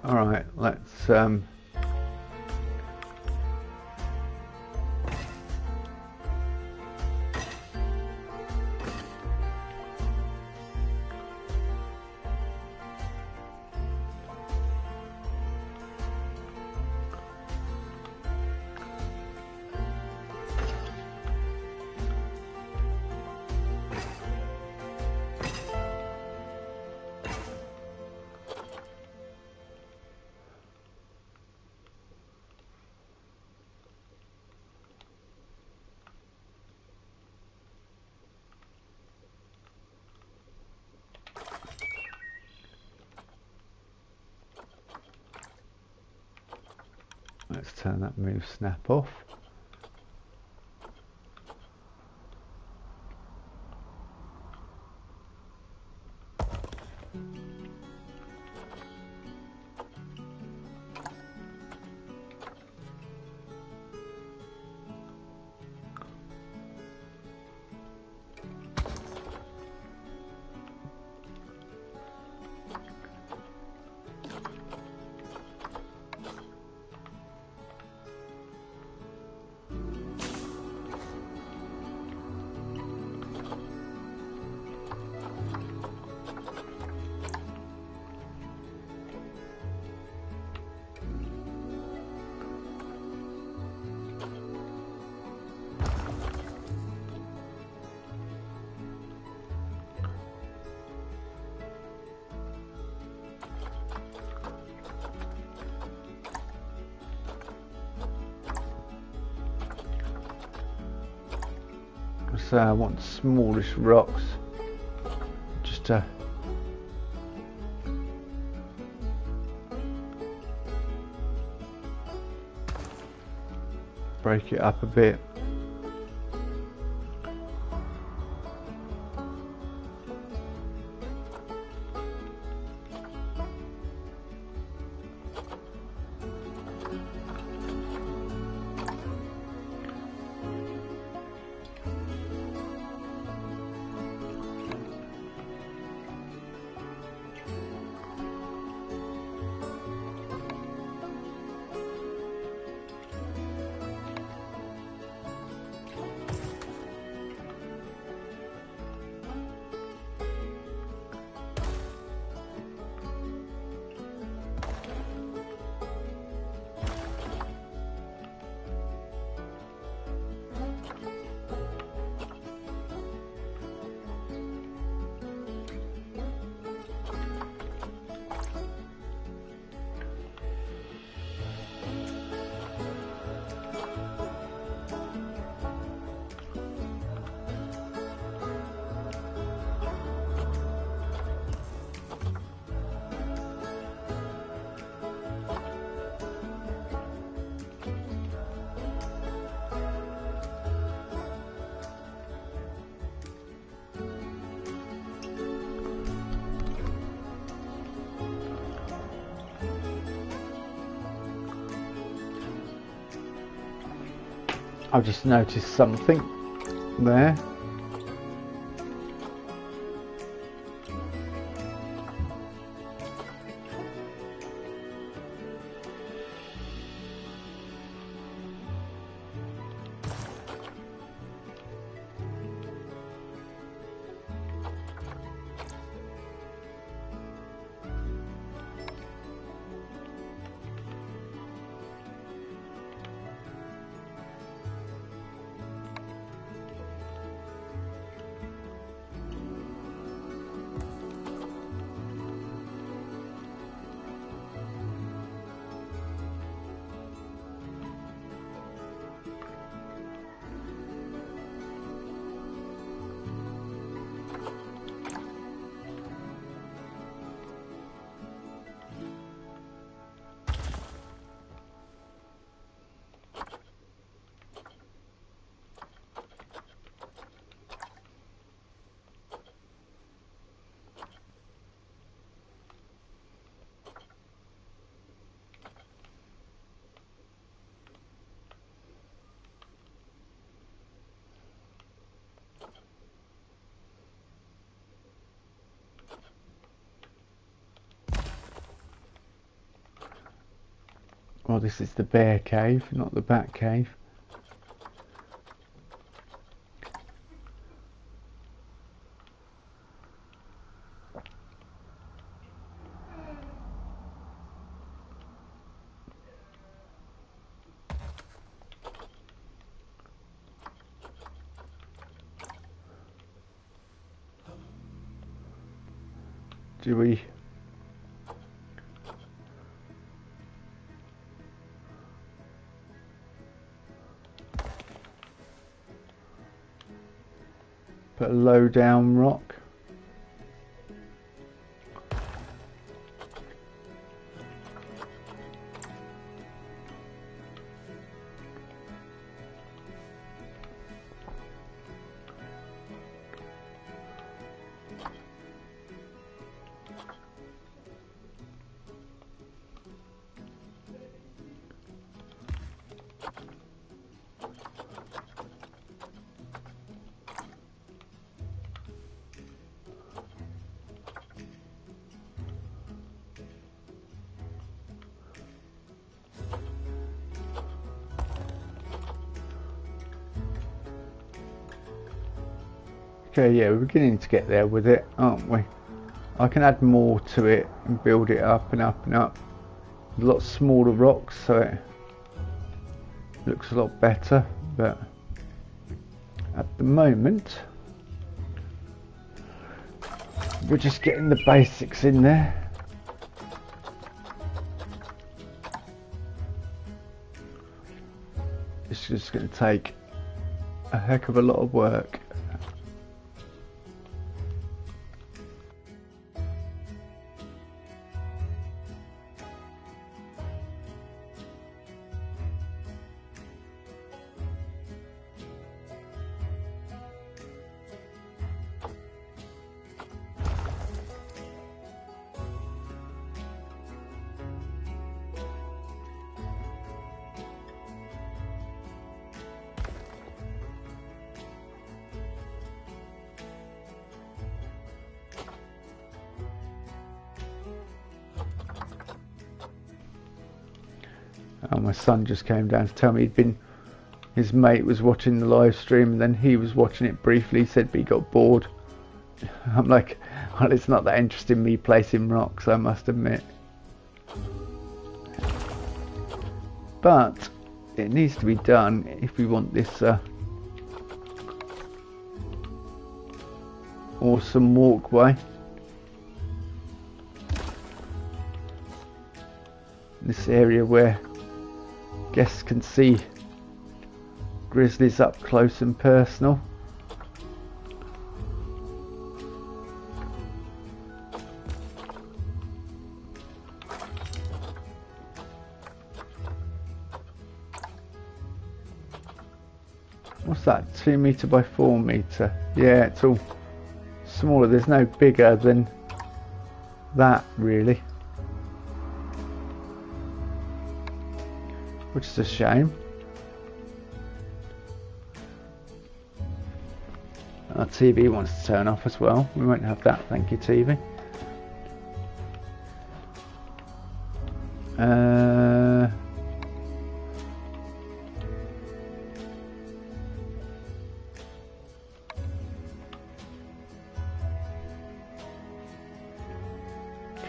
Alright, let's turn that move snap off. So I want smallish rocks just to break it up a bit. I've just noticed something there. Well, this is the bear cave, not the bat cave. Do we... put a low down rock? Okay, yeah, we're beginning to get there with it, aren't we? I can add more to it and build it up and up and up. A lot smaller rocks, so it looks a lot better, but at the moment we're just getting the basics in there. It's just going to take a heck of a lot of work. Oh, my son just came down to tell me his mate was watching the live stream and then he was watching it briefly. He said, but he got bored. I'm like, well, it's not that interesting me placing rocks, I must admit. But it needs to be done if we want this awesome walkway. This area where guests can see grizzlies up close and personal. What's that? 2 meter by 4 meter? Yeah, it's all smaller. There's no bigger than that, really. Which is a shame. Our TV wants to turn off as well. We won't have that, thank you, TV.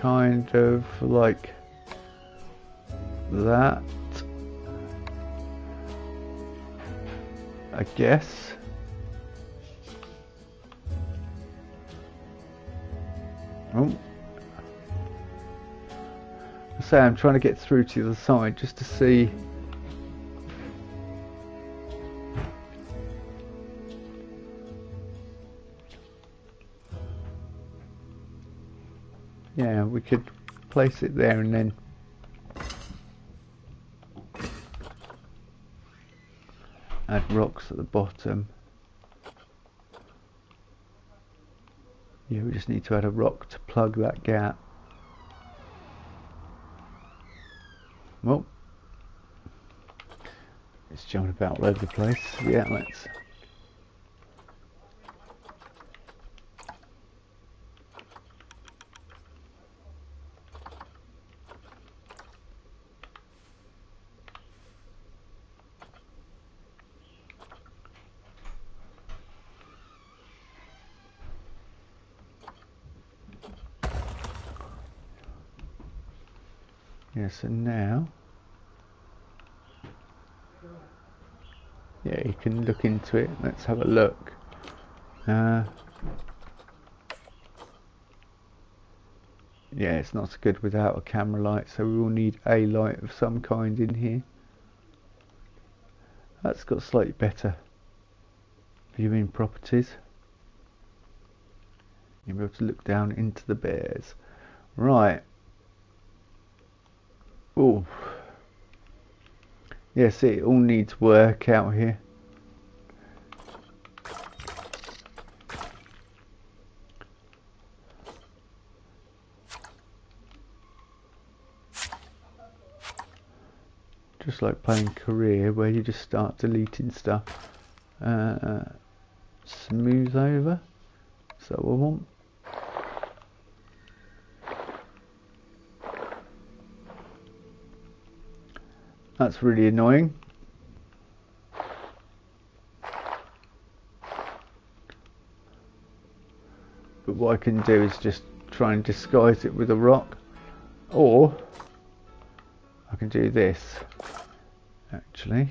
Kind of like that, I guess. Oh, I say I'm trying to get through to the other side just to see. Yeah, we could place it there and then add rocks at the bottom. Yeah, we just need to add a rock to plug that gap. Well, it's jumping about all over the place. Yeah, let's. Yeah, so now, yeah, you can look into it. Let's have a look. Yeah, it's not so good without a camera light, so we will need a light of some kind in here. That's got slightly better viewing properties. You'll be able to look down into the bears. Right. Oh, yeah, see, it all needs work out here. Just like playing career, where you just start deleting stuff. Smooth over. So I want. That's really annoying. But what I can do is just try and disguise it with a rock. Or I can do this, actually.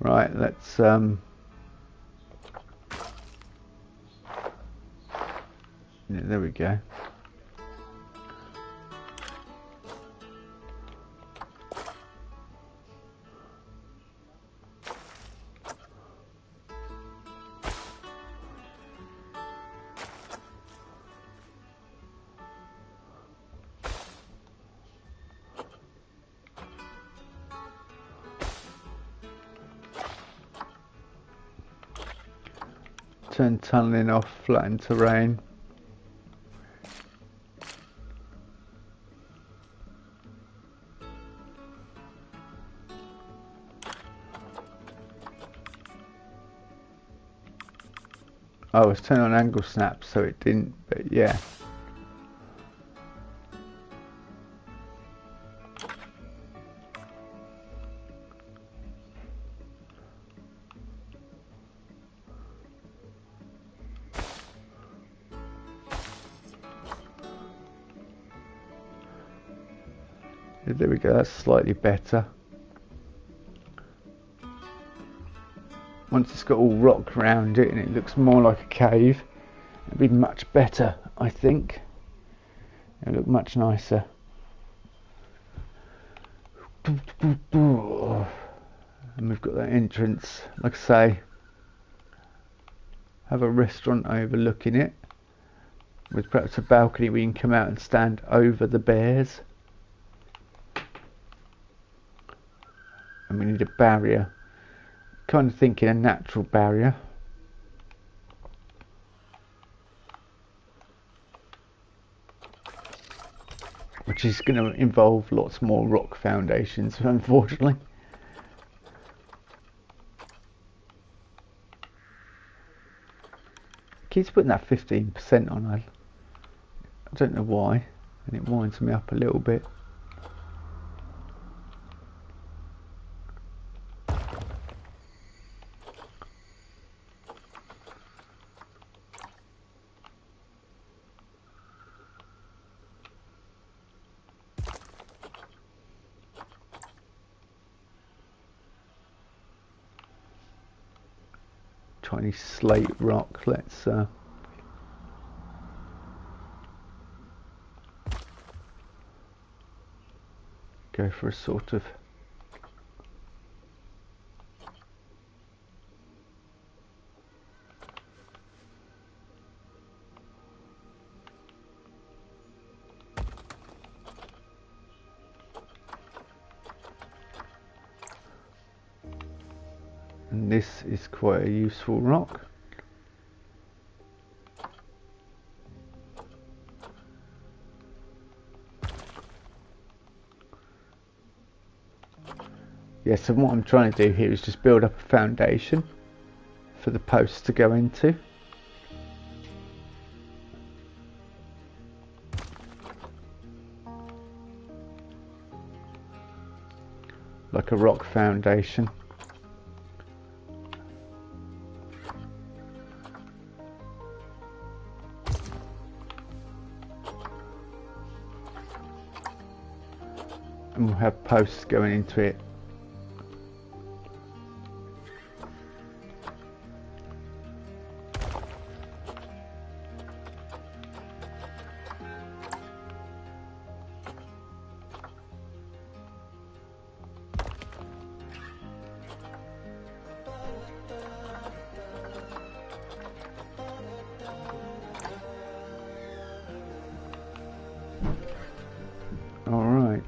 Right, let's yeah, there we go. Turn tunneling off, flatten terrain. Oh, I was turning on angle snap, so it didn't, but yeah. There we go, that's slightly better. Once it's got all rock around it and it looks more like a cave, it'll be much better, I think. It'll look much nicer. And we've got that entrance, like I say. have a restaurant overlooking it, with perhaps a balcony we can come out and stand over the bears. And we need a barrier. Kind of thinking a natural barrier. Which is going to involve lots more rock foundations, unfortunately. Keeps putting that 15% on. I don't know why, and it winds me up a little bit. Tiny slate rock. Let's go for a sort of and this is quite a useful rock. Yes, and what I'm trying to do here is just build up a foundation for the posts to go into. Like a rock foundation. And we'll have posts going into it. All right.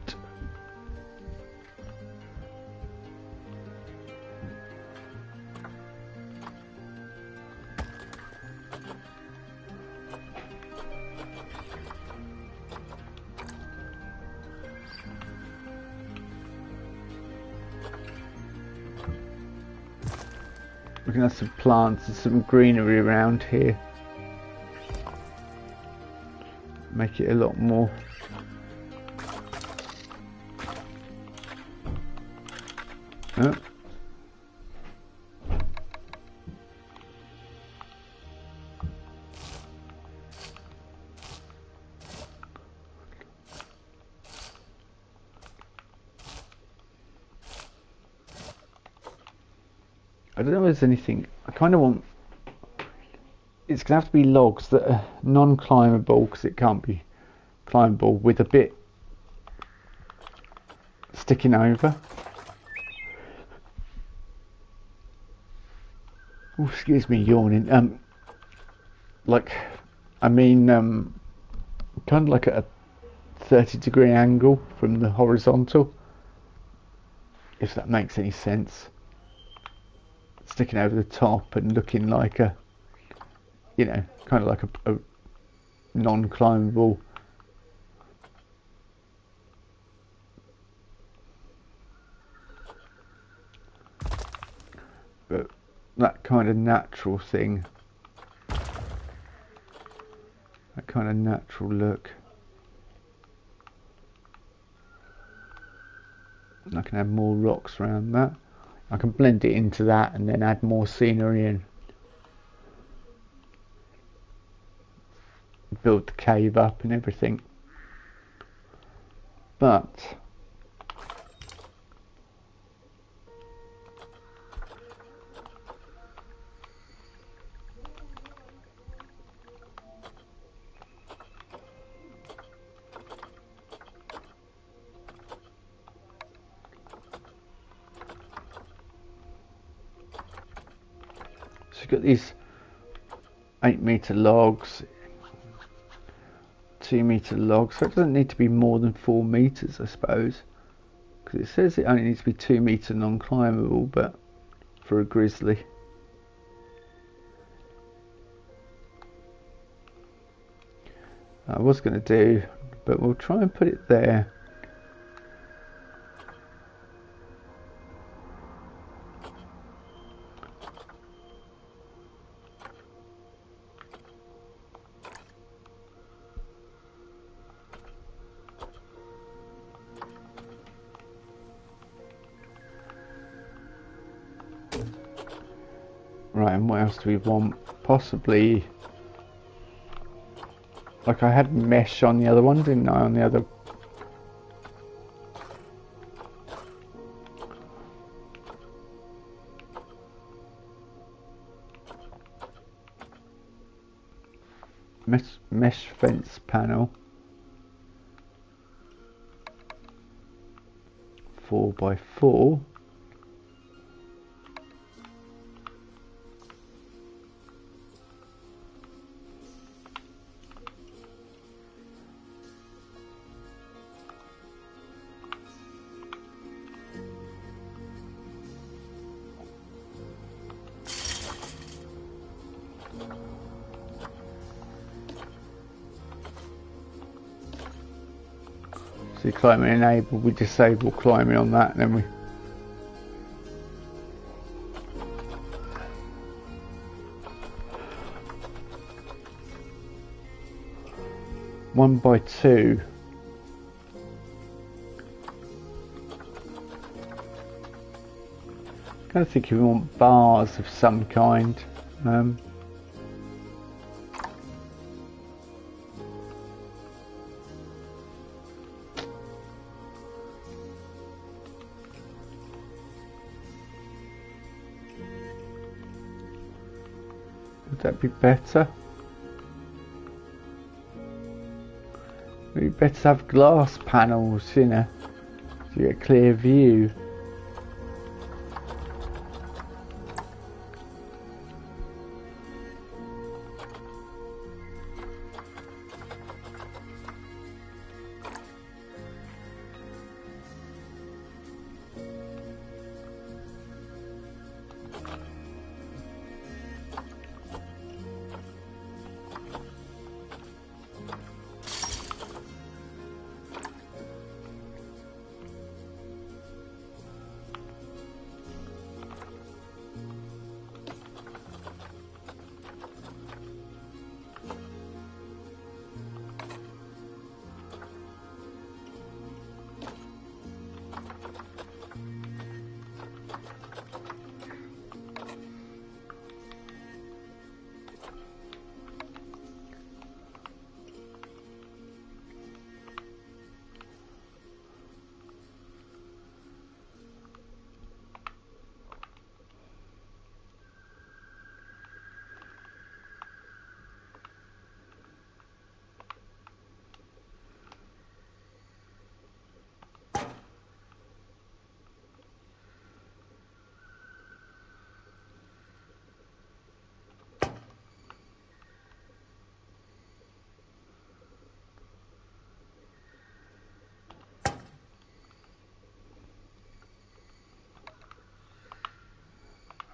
We can have some plants and some greenery around here. Make it a lot more I don't know if there's anything. I kind of want. It's going to have to be logs that are non-climbable because it can't be climbable with a bit sticking over. Oh, excuse me, yawning. Kind of like at a 30-degree angle from the horizontal, if that makes any sense. Sticking over the top and looking like a, you know, kind of like a non-climbable. But that kind of natural thing, that kind of natural look. And I can add more rocks around that. I can blend it into that and then add more scenery in. Build the cave up and everything. But so you've got these 8-meter logs, 2-meter logs, so it doesn't need to be more than 4 meters, I suppose, because it says it only needs to be 2-meter non-climbable, but for a grizzly. I was going to do, but we'll try and put it there. Right, and what else do we want? Possibly, like I had mesh on the other one, didn't I? On the other. Mesh fence panel. 4x4. So climbing enabled, we disable climbing on that, and then we one by two. I kind of think we want bars of some kind. Would that be better? Maybe better to have glass panels, you know, so you get a clear view.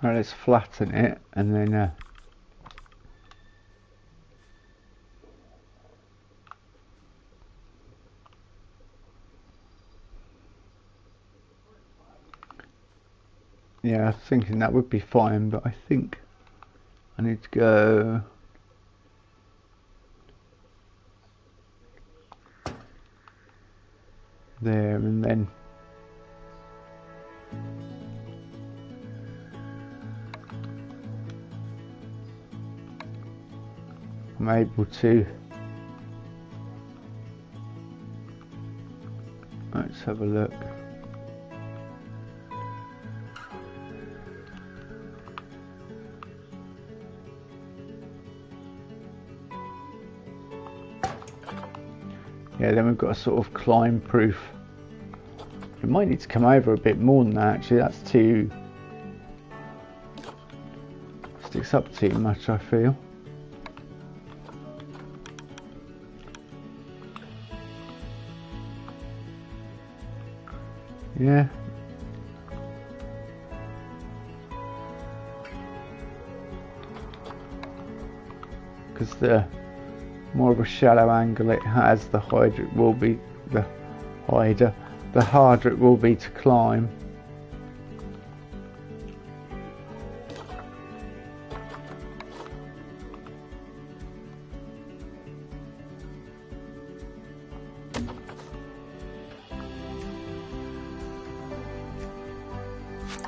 Right, let's flatten it and then yeah, I was thinking that would be fine, but I think I need to go there and then I'm able to. Let's have a look. Yeah, then we've got a sort of climb proof. It might need to come over a bit more than that actually, that's too, sticks up too much I feel. Yeah. Because the more of a shallow angle it has, the harder it will be. The harder it will be to climb.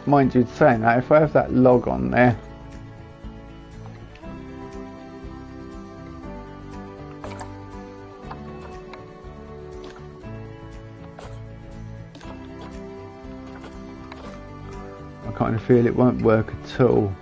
Mind you, saying that, if I have that log on there, I kind of feel it won't work at all.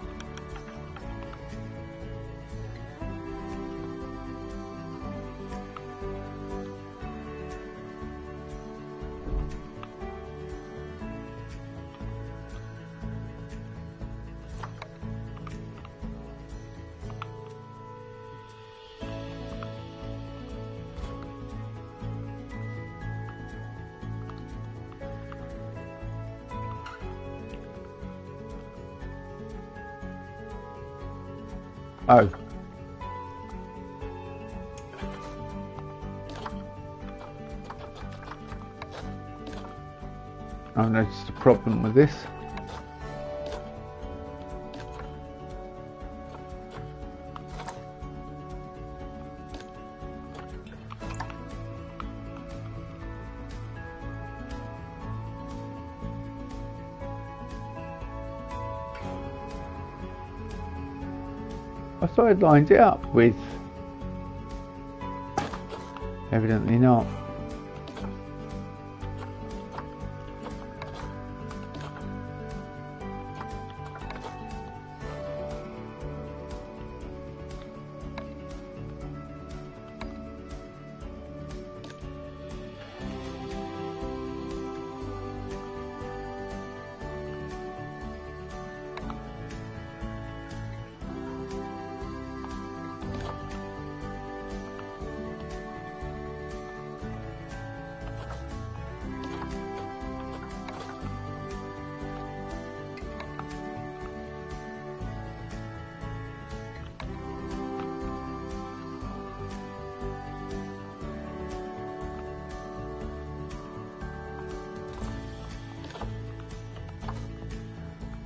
Oh. I've noticed a problem with this. I thought I'd lined it up with... Evidently not.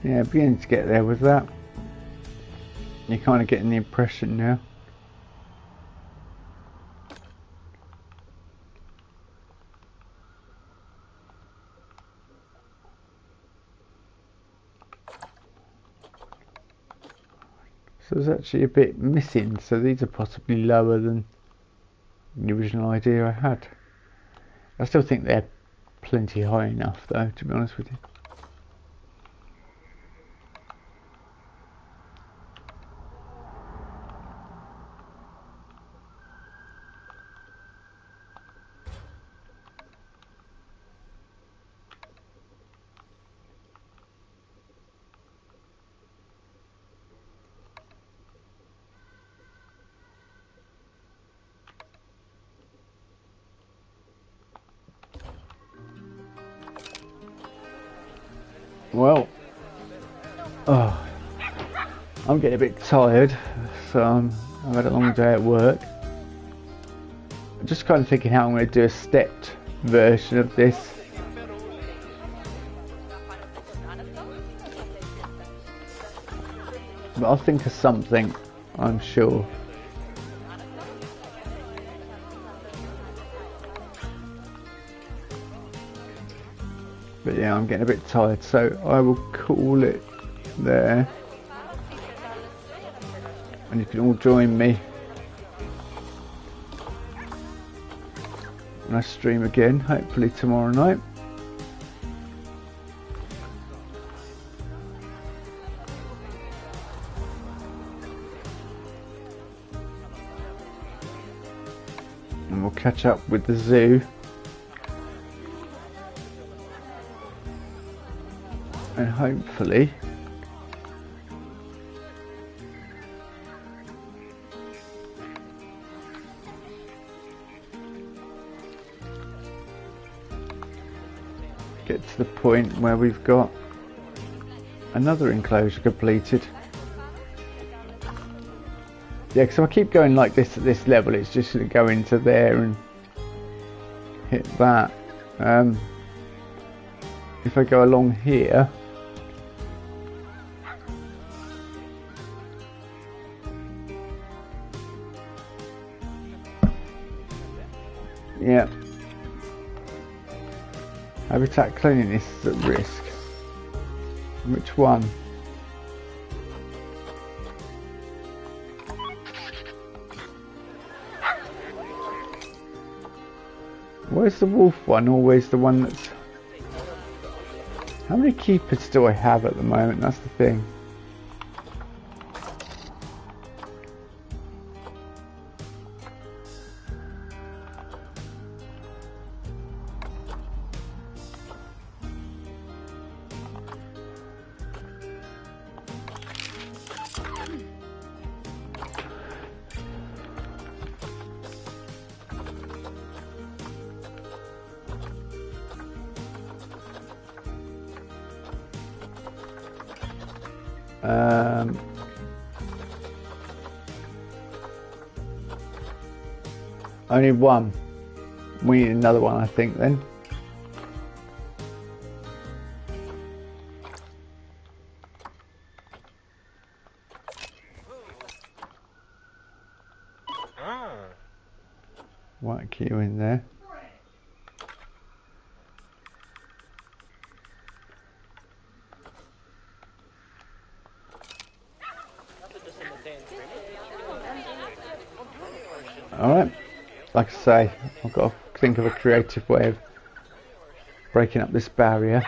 Yeah, beginning to get there with that. You're kind of getting the impression now. So there's actually a bit missing, so these are possibly lower than the original idea I had. I still think they're plenty high enough though, to be honest with you. Well, I'm getting a bit tired, so I've had a long day at work. I'm just kind of thinking how I'm going to do a stepped version of this. But I'll think of something, I'm sure. But yeah, I'm getting a bit tired, so I will call it there. And you can all join me when I stream again, hopefully tomorrow night. And we'll catch up with the zoo. And hopefully get to the point where we've got another enclosure completed. Yeah, because if I keep going like this at this level, it's just going to go into there and hit that. If I go along here, yeah, habitat cleanliness is at risk. Which one? Where's the wolf one? Always the one that's... How many keepers do I have at the moment? That's the thing. Only one. We need another one, I think, then. Whack you in there. Alright, like I say, I've got to think of a creative way of breaking up this barrier.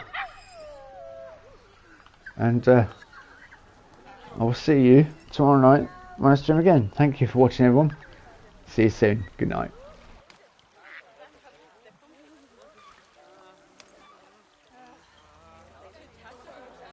And I will see you tomorrow night when I stream again. Thank you for watching, everyone. See you soon. Good night.